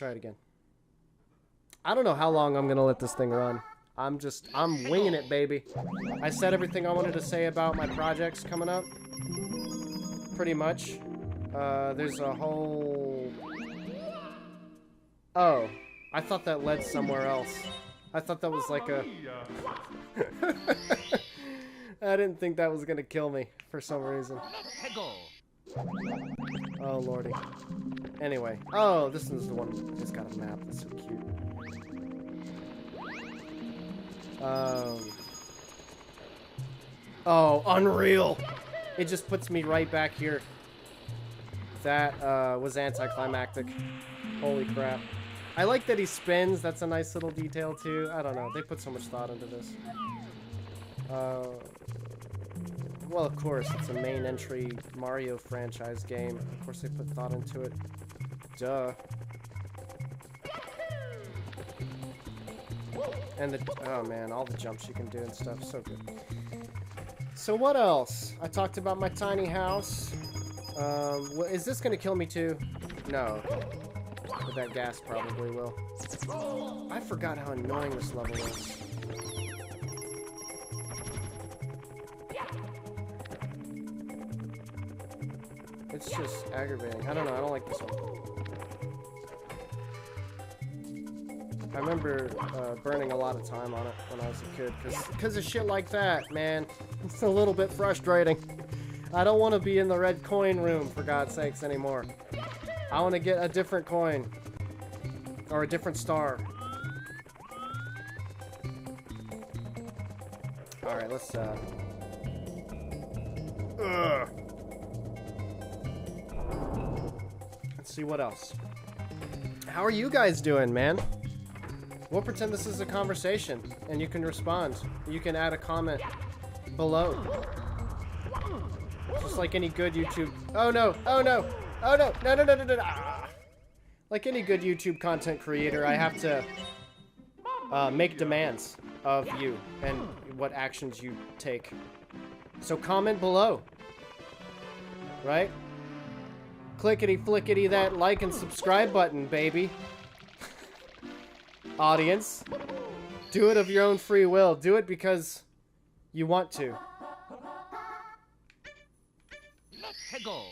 try it again. I don't know how long I'm gonna let this thing run. I'm winging it, baby. I said everything I wanted to say about my projects coming up. Pretty much. There's a whole... Oh, I thought that led somewhere else. I thought that was like a... I didn't think that was gonna kill me for some reason. Oh, lordy. Anyway. Oh, this is the one that's got a map. That's so cute. Oh, unreal! It just puts me right back here. That was anticlimactic. Holy crap. I like that he spins. That's a nice little detail, too. I don't know. They put so much thought into this. Well, of course, it's a main entry Mario franchise game. Of course, they put thought into it. Duh. And the... Oh, man. All the jumps you can do and stuff. So good. So what else? I talked about my tiny house. Is this going to kill me, too? No. But that gas probably will. I forgot how annoying this level is. It's just aggravating. I don't know. I don't like this one. I remember burning a lot of time on it when I was a kid. Because of shit like that, man. It's a little bit frustrating. I don't want to be in the red coin room, for God's sakes, anymore. I want to get a different coin. Or a different star. Alright, let's, Let's see what else. How are you guys doing, man? We'll pretend this is a conversation, and you can respond. You can add a comment below. Just like any good YouTube... Oh, no! Oh, no! Oh, no! No, no, no, no, no, no! Ah. Like any good YouTube content creator, I have to make demands of you and what actions you take. So comment below. Right? Clickety-flickety that like and subscribe button, baby. Audience. Do it of your own free will. Do it because you want to. Let's go.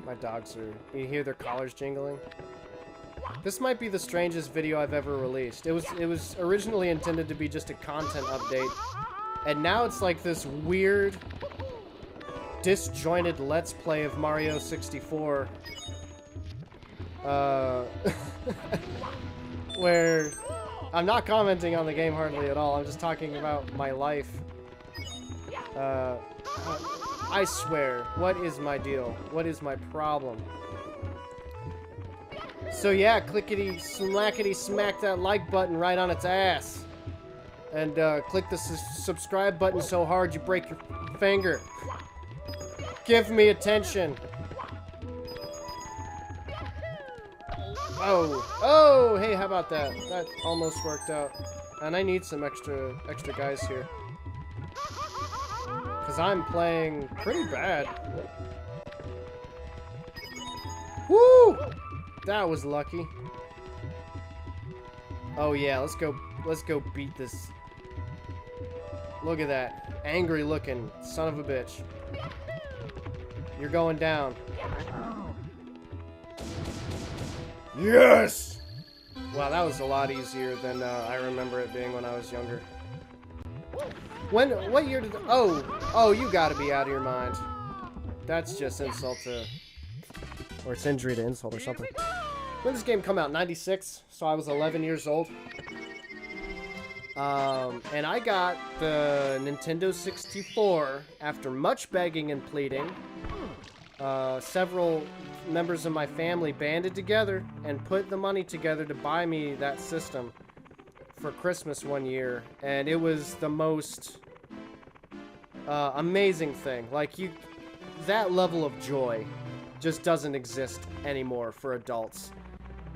My dogs are... You hear their collars jingling? This might be the strangest video I've ever released. It was originally intended to be just a content update. And now it's like this weird, disjointed Let's Play of Mario 64. Where I'm not commenting on the game hardly at all. I'm just talking about my life. I swear, what is my deal? What is my problem? So yeah, clickety slackety smack that like button right on its ass. And click the subscribe button so hard you break your finger. Give me attention. Oh, oh, hey, how about that? That almost worked out. And I need some extra guys here. Because I'm playing pretty bad. Woo! That was lucky. Oh yeah, let's go beat this. Look at that. Angry looking son of a bitch. You're going down. Yes! Wow, that was a lot easier than I remember it being when I was younger. What year did... Oh, you gotta be out of your mind. That's just insult to... Or it's injury to insult or something. When did this game come out? 96? So I was 11 years old. And I got the Nintendo 64 after much begging and pleading. Several members of my family banded together and put the money together to buy me that system for Christmas one year, and it was the most amazing thing. Like, that level of joy just doesn't exist anymore for adults.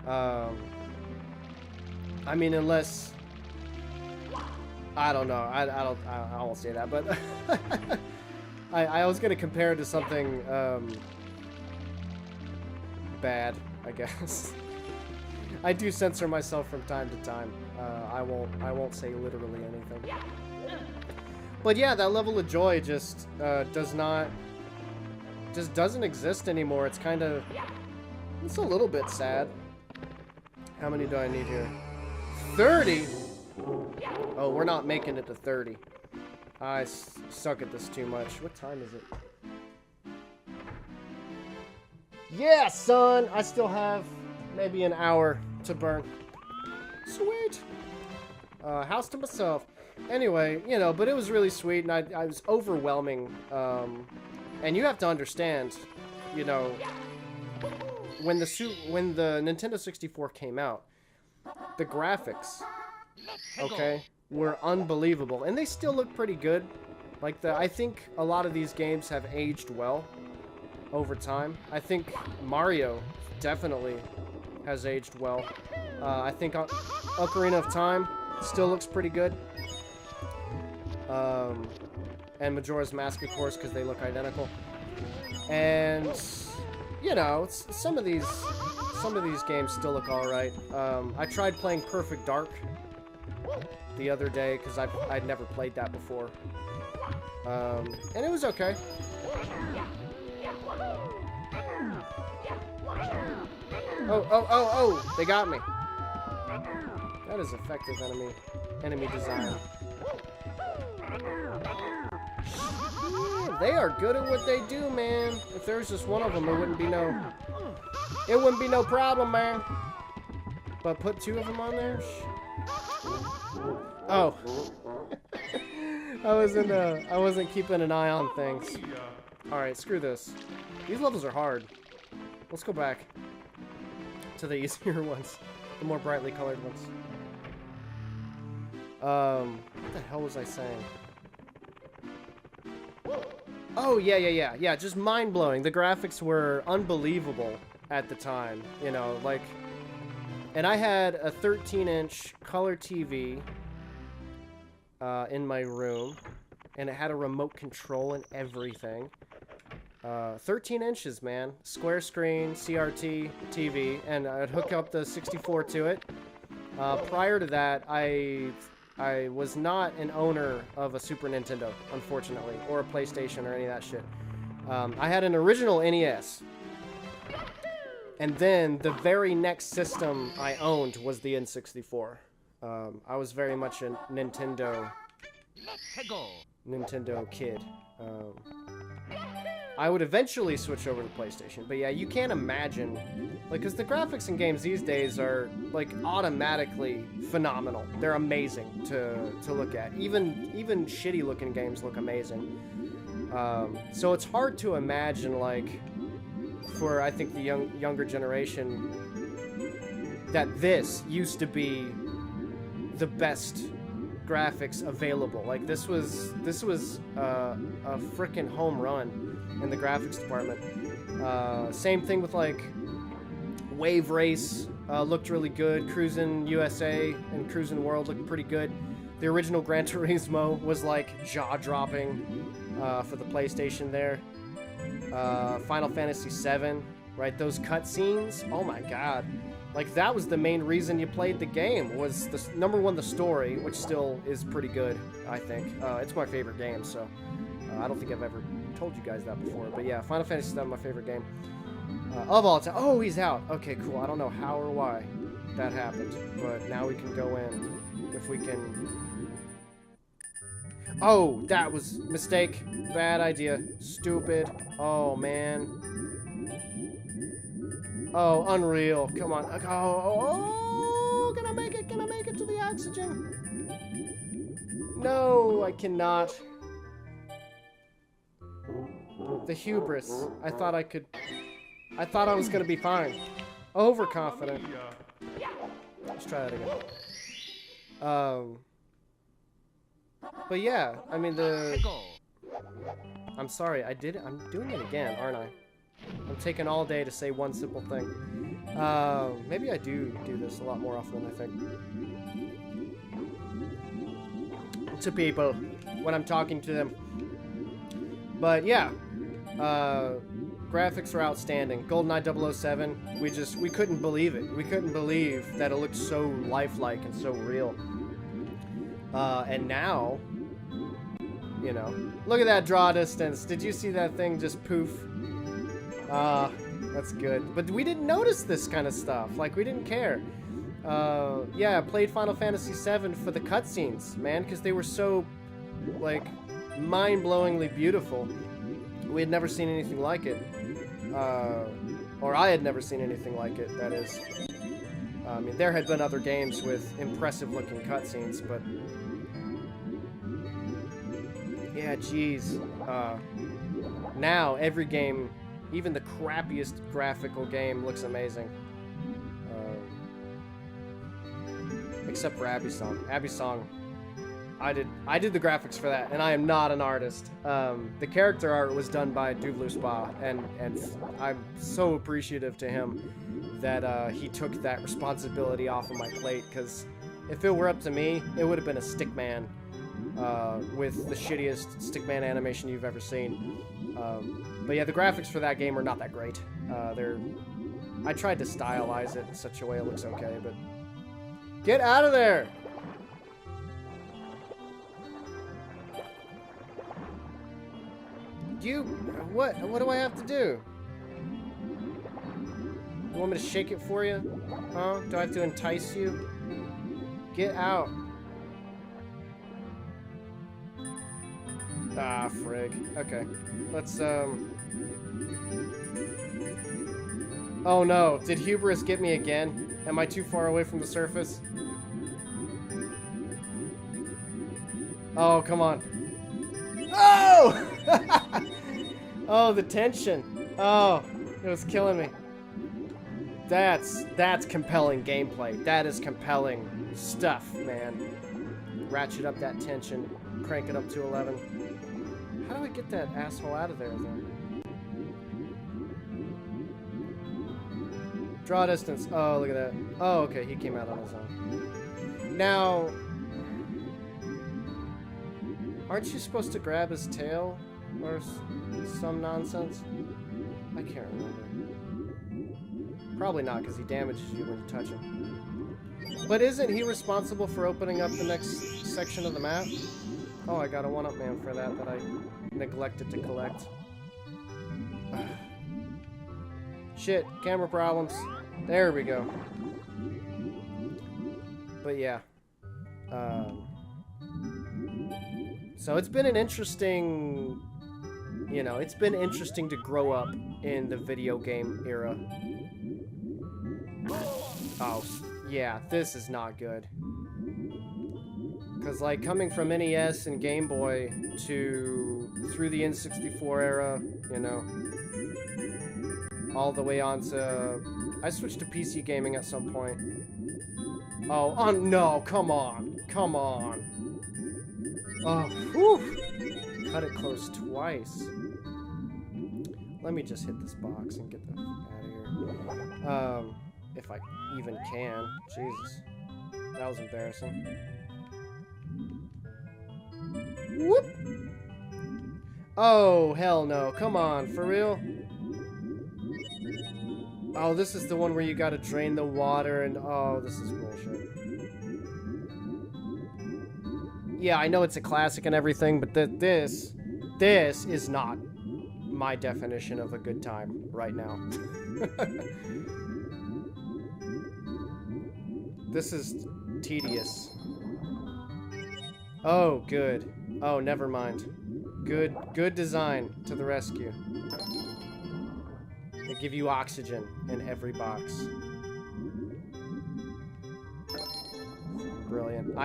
I mean, unless... I don't know. I won't say that, but I was gonna compare it to something bad, I guess. I do censor myself from time to time. I won't say literally anything. But yeah, that level of joy just doesn't exist anymore. It's kind of, it's a little bit sad. How many do I need here? 30? Oh, we're not making it to 30. I suck at this too much. What time is it? Yeah, son! I still have maybe an hour to burn. Sweet! House to myself. Anyway, you know, but it was really sweet, and I was overwhelming. And you have to understand, you know, when the Nintendo 64 came out, the graphics, okay, were unbelievable, and they still look pretty good. Like I think a lot of these games have aged well over time. I think Mario definitely has aged well. I think Ocarina of Time still looks pretty good. And Majora's Mask, of course, because they look identical. And you know, some of these games still look all right. I tried playing Perfect Dark the other day because I'd never played that before, and it was okay. Oh! They got me. That is effective enemy design. Yeah, they are good at what they do, man. If there was just one of them, it wouldn't be no problem, man. But put two of them on there. Oh, I wasn't keeping an eye on things. All right, screw this. These levels are hard. Let's go back to the easier ones, the more brightly colored ones. What the hell was I saying? Oh, yeah. Just mind-blowing. The graphics were unbelievable at the time, you know, like, and I had a 13-inch color TV in my room, and it had a remote control and everything. 13 inches, man. Square screen, CRT TV, and I'd hook up the 64 to it. Prior to that, I was not an owner of a Super Nintendo, unfortunately, or a PlayStation or any of that shit. I had an original NES. And then the very next system I owned was the N64. I was very much a Nintendo kid. I would eventually switch over to PlayStation, but yeah, you can't imagine, like, because the graphics in games these days are, like, automatically phenomenal. They're amazing to look at. Even shitty-looking games look amazing. So it's hard to imagine, like, for, I think, the younger generation, that this used to be the best graphics available. Like, this was a frickin' home run in the graphics department. Same thing with, like, Wave Race looked really good. Cruisin' USA and Cruisin' World looked pretty good. The original Gran Turismo was, like, jaw-dropping for the PlayStation there. Final Fantasy VII, right? Those cutscenes, oh my god. Like, that was the main reason you played the game, was number one, the story, which still is pretty good, I think. It's my favorite game, so I don't think I've ever told you guys that before. But yeah, Final Fantasy VII, my favorite game of all time. Oh, he's out. Okay, cool. I don't know how or why that happened, but now we can go in if we can. Oh, that was mistake. Bad idea. Stupid. Oh, man. Oh, unreal. Come on. Oh, can I make it? Can I make it to the oxygen? No, I cannot. The hubris. I thought I could. I thought I was going to be fine. Overconfident. Let's try that again. But yeah, I mean, I'm sorry, I'm doing it again, aren't I? I'm taking all day to say one simple thing. Maybe I do this a lot more often than I think. To people, when I'm talking to them. But yeah, Graphics are outstanding. GoldenEye 007, we couldn't believe it. We couldn't believe that it looked so lifelike and so real. And now, you know, look at that draw distance. Did you see that thing just poof? That's good. But we didn't notice this kind of stuff. Like, we didn't care. Yeah, I played Final Fantasy VII for the cutscenes, man, because they were so, like, mind-blowingly beautiful. We had never seen anything like it. Or I had never seen anything like it, that is. I mean, there had been other games with impressive-looking cutscenes, but... yeah, geez. Now, every game, even the crappiest graphical game, looks amazing. Except for Abby's Song. Abby's Song, I did the graphics for that, and I am not an artist. The character art was done by Duvlu Spa, and I'm so appreciative to him that he took that responsibility off of my plate, because if it were up to me, it would have been a Stickman with the shittiest Stickman animation you've ever seen. But yeah, the graphics for that game are not that great. I tried to stylize it in such a way it looks okay, but... get out of there! What do I have to do? You want me to shake it for you? Huh? Do I have to entice you? Get out. Ah, frig. Okay. Let's, oh no, did Hubris get me again? Am I too far away from the surface? Oh, come on. Oh! Oh, the tension. Oh, it was killing me. That's compelling gameplay. That is compelling stuff, man. Ratchet up that tension. Crank it up to 11. How do I get that asshole out of there, then? Draw distance. Oh, look at that. Oh, okay, he came out on his own. Now, aren't you supposed to grab his tail? Or some nonsense? I can't remember. Probably not, because he damages you when you touch him. But isn't he responsible for opening up the next section of the map? Oh, I got a one-up man for that I neglected to collect. Shit, camera problems. There we go. But yeah. So it's been an interesting... you know, it's been interesting to grow up in the video game era. Oh, yeah, this is not good. Because, like, coming from NES and Game Boy to through the N64 era, you know, all the way on to... I switched to PC gaming at some point. Oh, no, come on. Come on. Oh, whew. Cut it close twice. Let me just hit this box and get the f out of here. If I even can. Jesus. That was embarrassing. Whoop! Oh, hell no. Come on, for real? Oh, this is the one where you gotta drain the water and... oh, this is bullshit. Yeah, I know it's a classic and everything, but this is not my definition of a good time right now. This is tedious. Oh, good. Oh, never mind. Good design to the rescue. They give you oxygen in every box. Brilliant.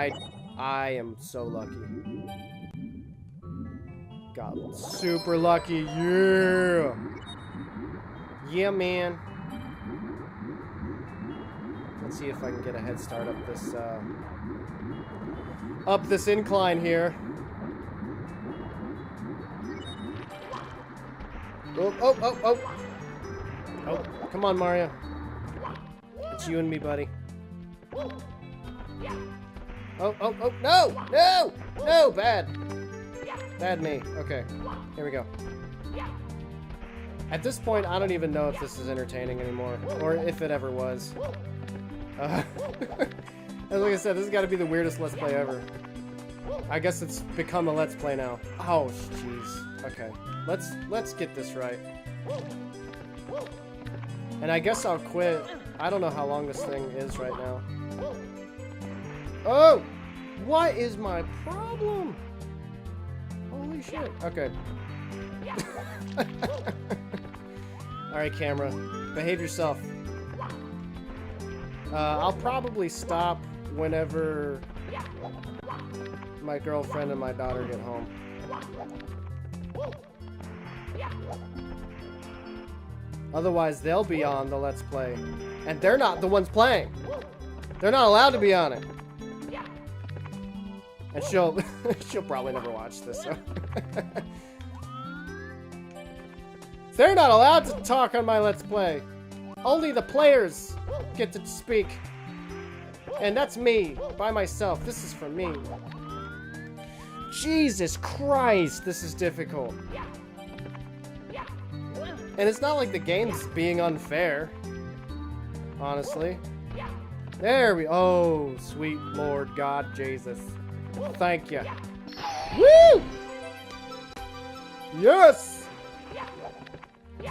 I am so lucky. Got super lucky. Yeah. Yeah, man. Let's see if I can get a head start up this incline here. Oh. Oh, come on, Mario. It's you and me, buddy. Oh, no, bad me. Okay, here we go. At this point, I don't even know if this is entertaining anymore, or if it ever was. Like I said, this has got to be the weirdest Let's Play ever. I guess it's become a Let's Play now. Oh, jeez. Okay, let's get this right. And I guess I'll quit. I don't know how long this thing is right now. Oh! What is my problem? Holy shit. Okay. Alright, camera. Behave yourself. I'll probably stop whenever my girlfriend and my daughter get home. Otherwise, they'll be on the Let's Play. And they're not the ones playing. They're not allowed to be on it. And she'll probably never watch this, so. They're not allowed to talk on my Let's Play. Only the players get to speak. And that's me, by myself. This is for me. Jesus Christ, this is difficult. And it's not like the game's being unfair. Honestly. There we... Oh, sweet Lord God Jesus. Thank you. Woo! Yes!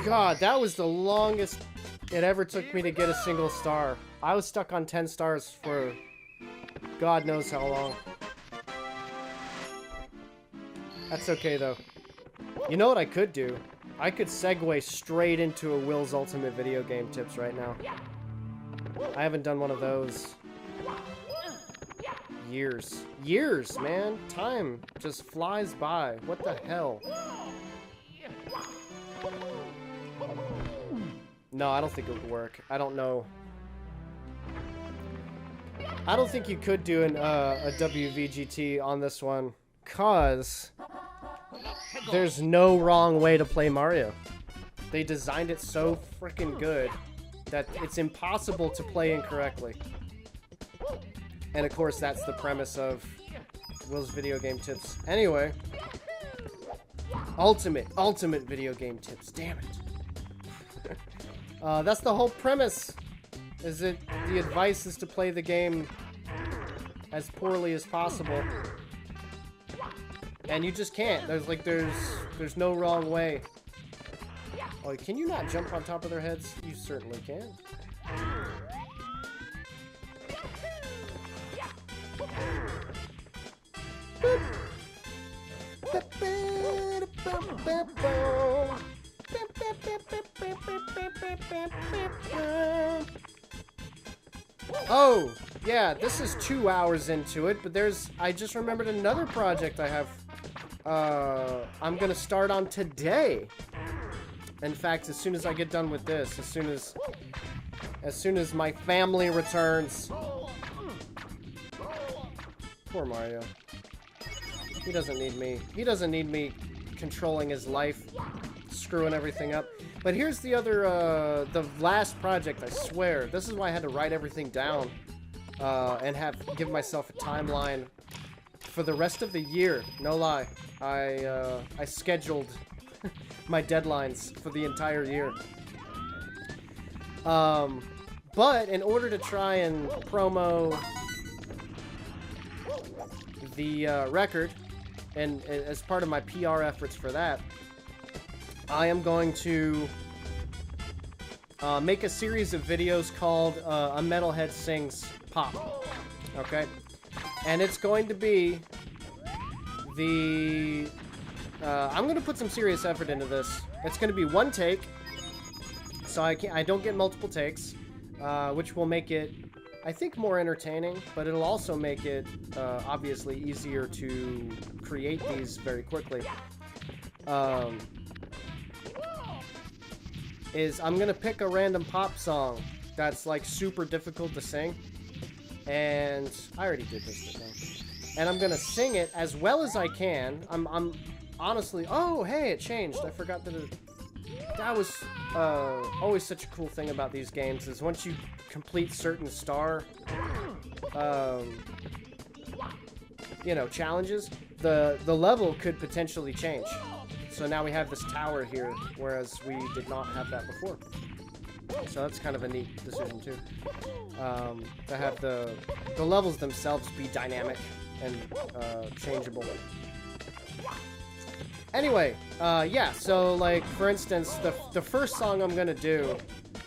God, that was the longest it ever took me to get a single star. I was stuck on 10 stars for God knows how long. That's okay, though. You know what I could do? I could segue straight into a Will's Ultimate Video Game Tips right now. I haven't done one of those. Years. Years, man. Time just flies by. What the hell? No, I don't think it would work. I don't know. I don't think you could do a WVGT on this one, cause there's no wrong way to play Mario. They designed it so freaking good that it's impossible to play incorrectly. And of course, that's the premise of Will's Video Game Tips. Anyway, ultimate video game tips. Damn it. That's the whole premise. Is it the advice is to play the game as poorly as possible, and you just can't. There's no wrong way. Oh, can you not jump on top of their heads? You certainly can. Oh, yeah, this is 2 hours into it, but I just remembered another project I have, I'm gonna start on today. In fact, as soon as I get done with this, as soon as my family returns. Poor Mario. He doesn't need me. He doesn't need me controlling his life, screwing everything up. But here's the other, the last project, I swear. This is why I had to write everything down, and give myself a timeline for the rest of the year. No lie. I scheduled my deadlines for the entire year. But in order to try and promo the record, and as part of my PR efforts for that, I am going to make a series of videos called A Metalhead Sings Pop. Okay? And it's going to be the... I'm going to put some serious effort into this. It's going to be one take, so I don't get multiple takes, which will make it, I think, more entertaining, but it'll also make it, obviously, easier to create these very quickly. I'm going to pick a random pop song that's, like, super difficult to sing, and I already did this thing. And I'm going to sing it as well as I can. I'm honestly... Oh, hey, it changed. I forgot that that was always such a cool thing about these games, is once you complete certain star, you know, challenges, the level could potentially change. So now we have this tower here, whereas we did not have that before. So that's kind of a neat decision too. To have the levels themselves be dynamic and changeable. Anyway, yeah, so like for instance, the first song I'm gonna do,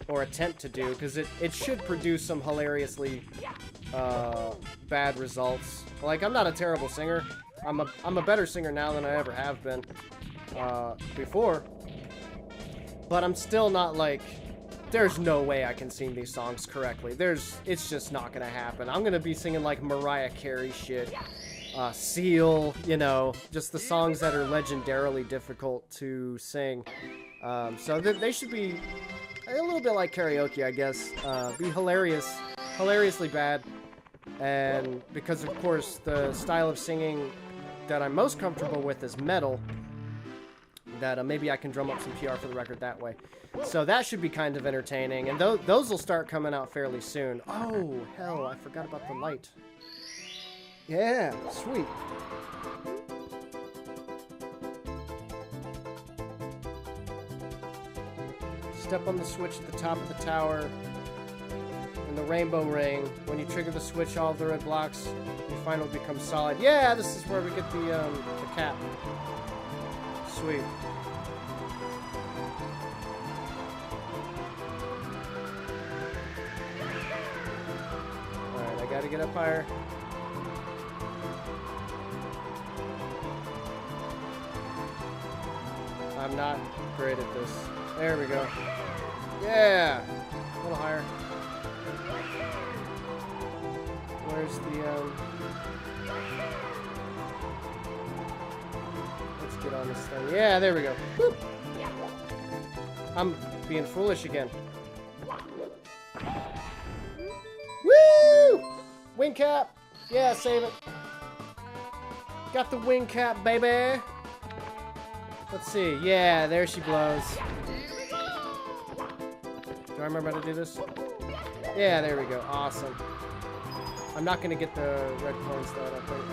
or attempt to do, because it should produce some hilariously bad results. Like, I'm not a terrible singer. I'm a better singer now than I ever have been before. But I'm still not like, there's no way I can sing these songs correctly. It's just not gonna happen. I'm gonna be singing like Mariah Carey shit. Seal, you know, just the songs that are legendarily difficult to sing. So they should be a little bit like karaoke, I guess. Be hilariously bad. And because, of course, the style of singing that I'm most comfortable with is metal, that maybe I can drum up some PR for the record that way. So that should be kind of entertaining. And those will start coming out fairly soon. Oh, hell, I forgot about the light. Yeah, sweet. Step on the switch at the top of the tower in the rainbow ring. When you trigger the switch, all of the red blocks you find will become solid. Yeah, this is where we get the cap. Sweet. Alright, I gotta get up higher. I'm not great at this. There we go. Yeah! A little higher. Where's the, let's get on this thing. Yeah, there we go. Woo! I'm being foolish again. Woo! Wing cap! Yeah, save it. Got the wing cap, baby! Let's see. Yeah, there she blows. Do I remember how to do this? Yeah, there we go. Awesome. I'm not going to get the red coins though, I don't think.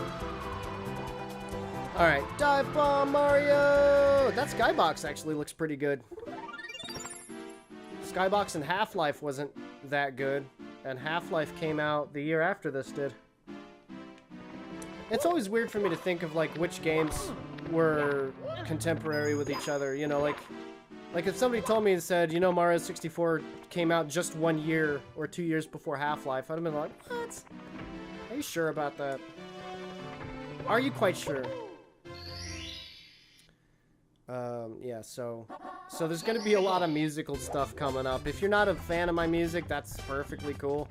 Alright. Dive Bomb Mario! That Skybox actually looks pretty good. Skybox in Half-Life wasn't that good. And Half-Life came out the year after this did. It's always weird for me to think of, like, which games were contemporary with each other, you know, like if somebody told me and said, you know, Mario 64 came out just 1 year or 2 years before Half-Life, I'd have been like, what? Are you sure about that? Are you quite sure? Yeah, so there's gonna be a lot of musical stuff coming up. If you're not a fan of my music, that's perfectly cool.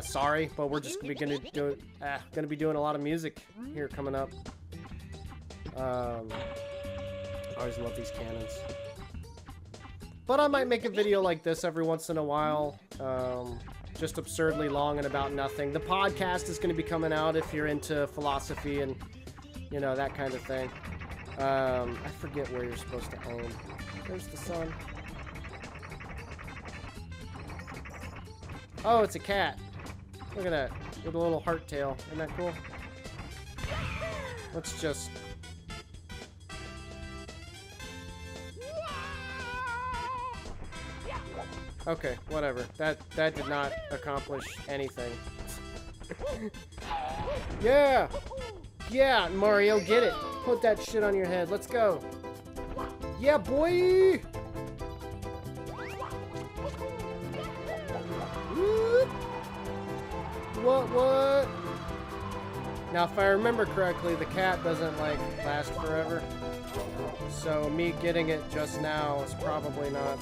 Sorry, but we're just gonna be doing a lot of music here coming up. I always love these cannons. But I might make a video like this every once in a while. Just absurdly long and about nothing. The podcast is going to be coming out if you're into philosophy and, you know, that kind of thing. I forget where you're supposed to aim. There's the sun. Oh, it's a cat. Look at that. With a little heart tail. Isn't that cool? Let's just... Okay, whatever. That did not accomplish anything. Yeah! Yeah, Mario, get it! Put that shit on your head. Let's go. Yeah, boy! What? Now, if I remember correctly, the cat doesn't, like, last forever. So, me getting it just now is probably not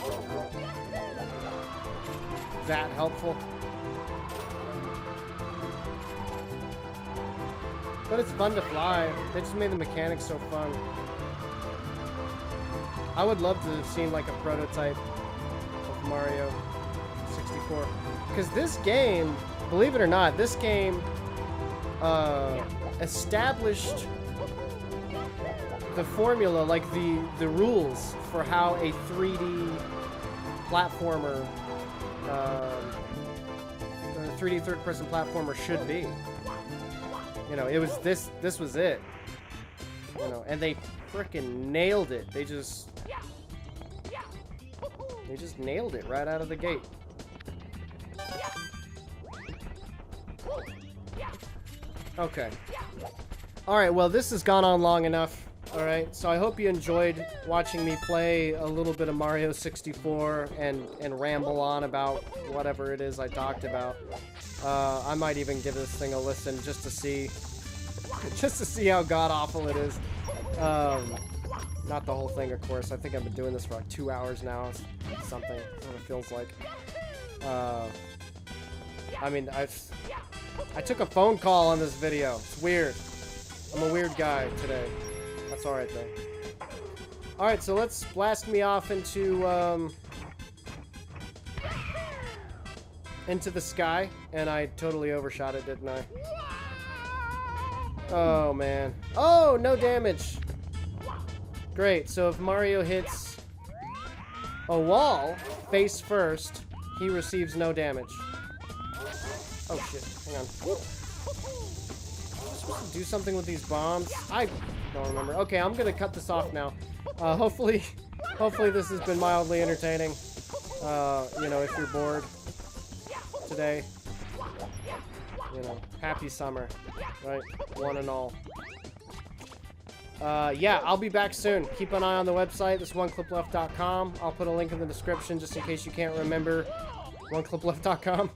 that helpful. But it's fun to fly. They just made the mechanics so fun. I would love to have seen like a prototype of Mario 64. Because this game, believe it or not, this game established the formula, like the rules for how a 3D platformer, 3D third-person platformer should be. You know, it was this was it. You know, and they frickin' nailed it. They just nailed it right out of the gate. Okay. Alright, well, this has gone on long enough. Alright, so I hope you enjoyed watching me play a little bit of Mario 64 and ramble on about whatever it is I talked about. I might even give this thing a listen just to see how god-awful it is. Not the whole thing, of course. I think I've been doing this for like 2 hours now. Something. That's what it feels like. I mean, I took a phone call on this video. It's weird. I'm a weird guy today. That's alright, though. Alright, so let's blast me off into the sky. And I totally overshot it, didn't I? Oh, man. Oh, no damage. Great. So if Mario hits a wall face first, he receives no damage. Oh, shit. Hang on. Whoop. Do something with these bombs. I don't remember. Okay, I'm gonna cut this off now. Hopefully this has been mildly entertaining. You know, if you're bored today, you know, happy summer, right? One and all. Yeah, I'll be back soon. Keep an eye on the website. This oneclipleft.com. I'll put a link in the description just in case you can't remember. oneclipleft.com.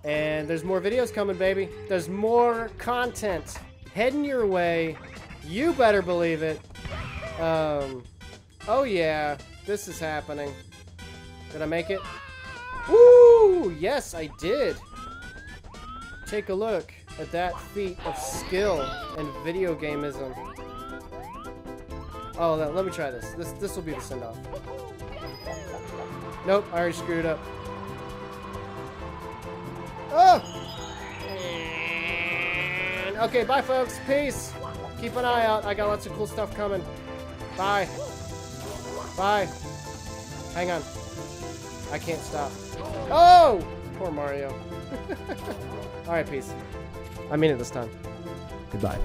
And there's more videos coming, baby. There's more content heading your way. You better believe it. Oh yeah, this is happening. Did I make it? Woo! Yes, I did. Take a look at that feat of skill and video gameism. Oh, let me try this. This will be the send-off. Nope, I already screwed it up. Oh! And, okay, bye, folks. Peace. Keep an eye out. I got lots of cool stuff coming. Bye. Bye. Hang on. I can't stop. Oh! Poor Mario. Alright, peace. I mean it this time. Goodbye.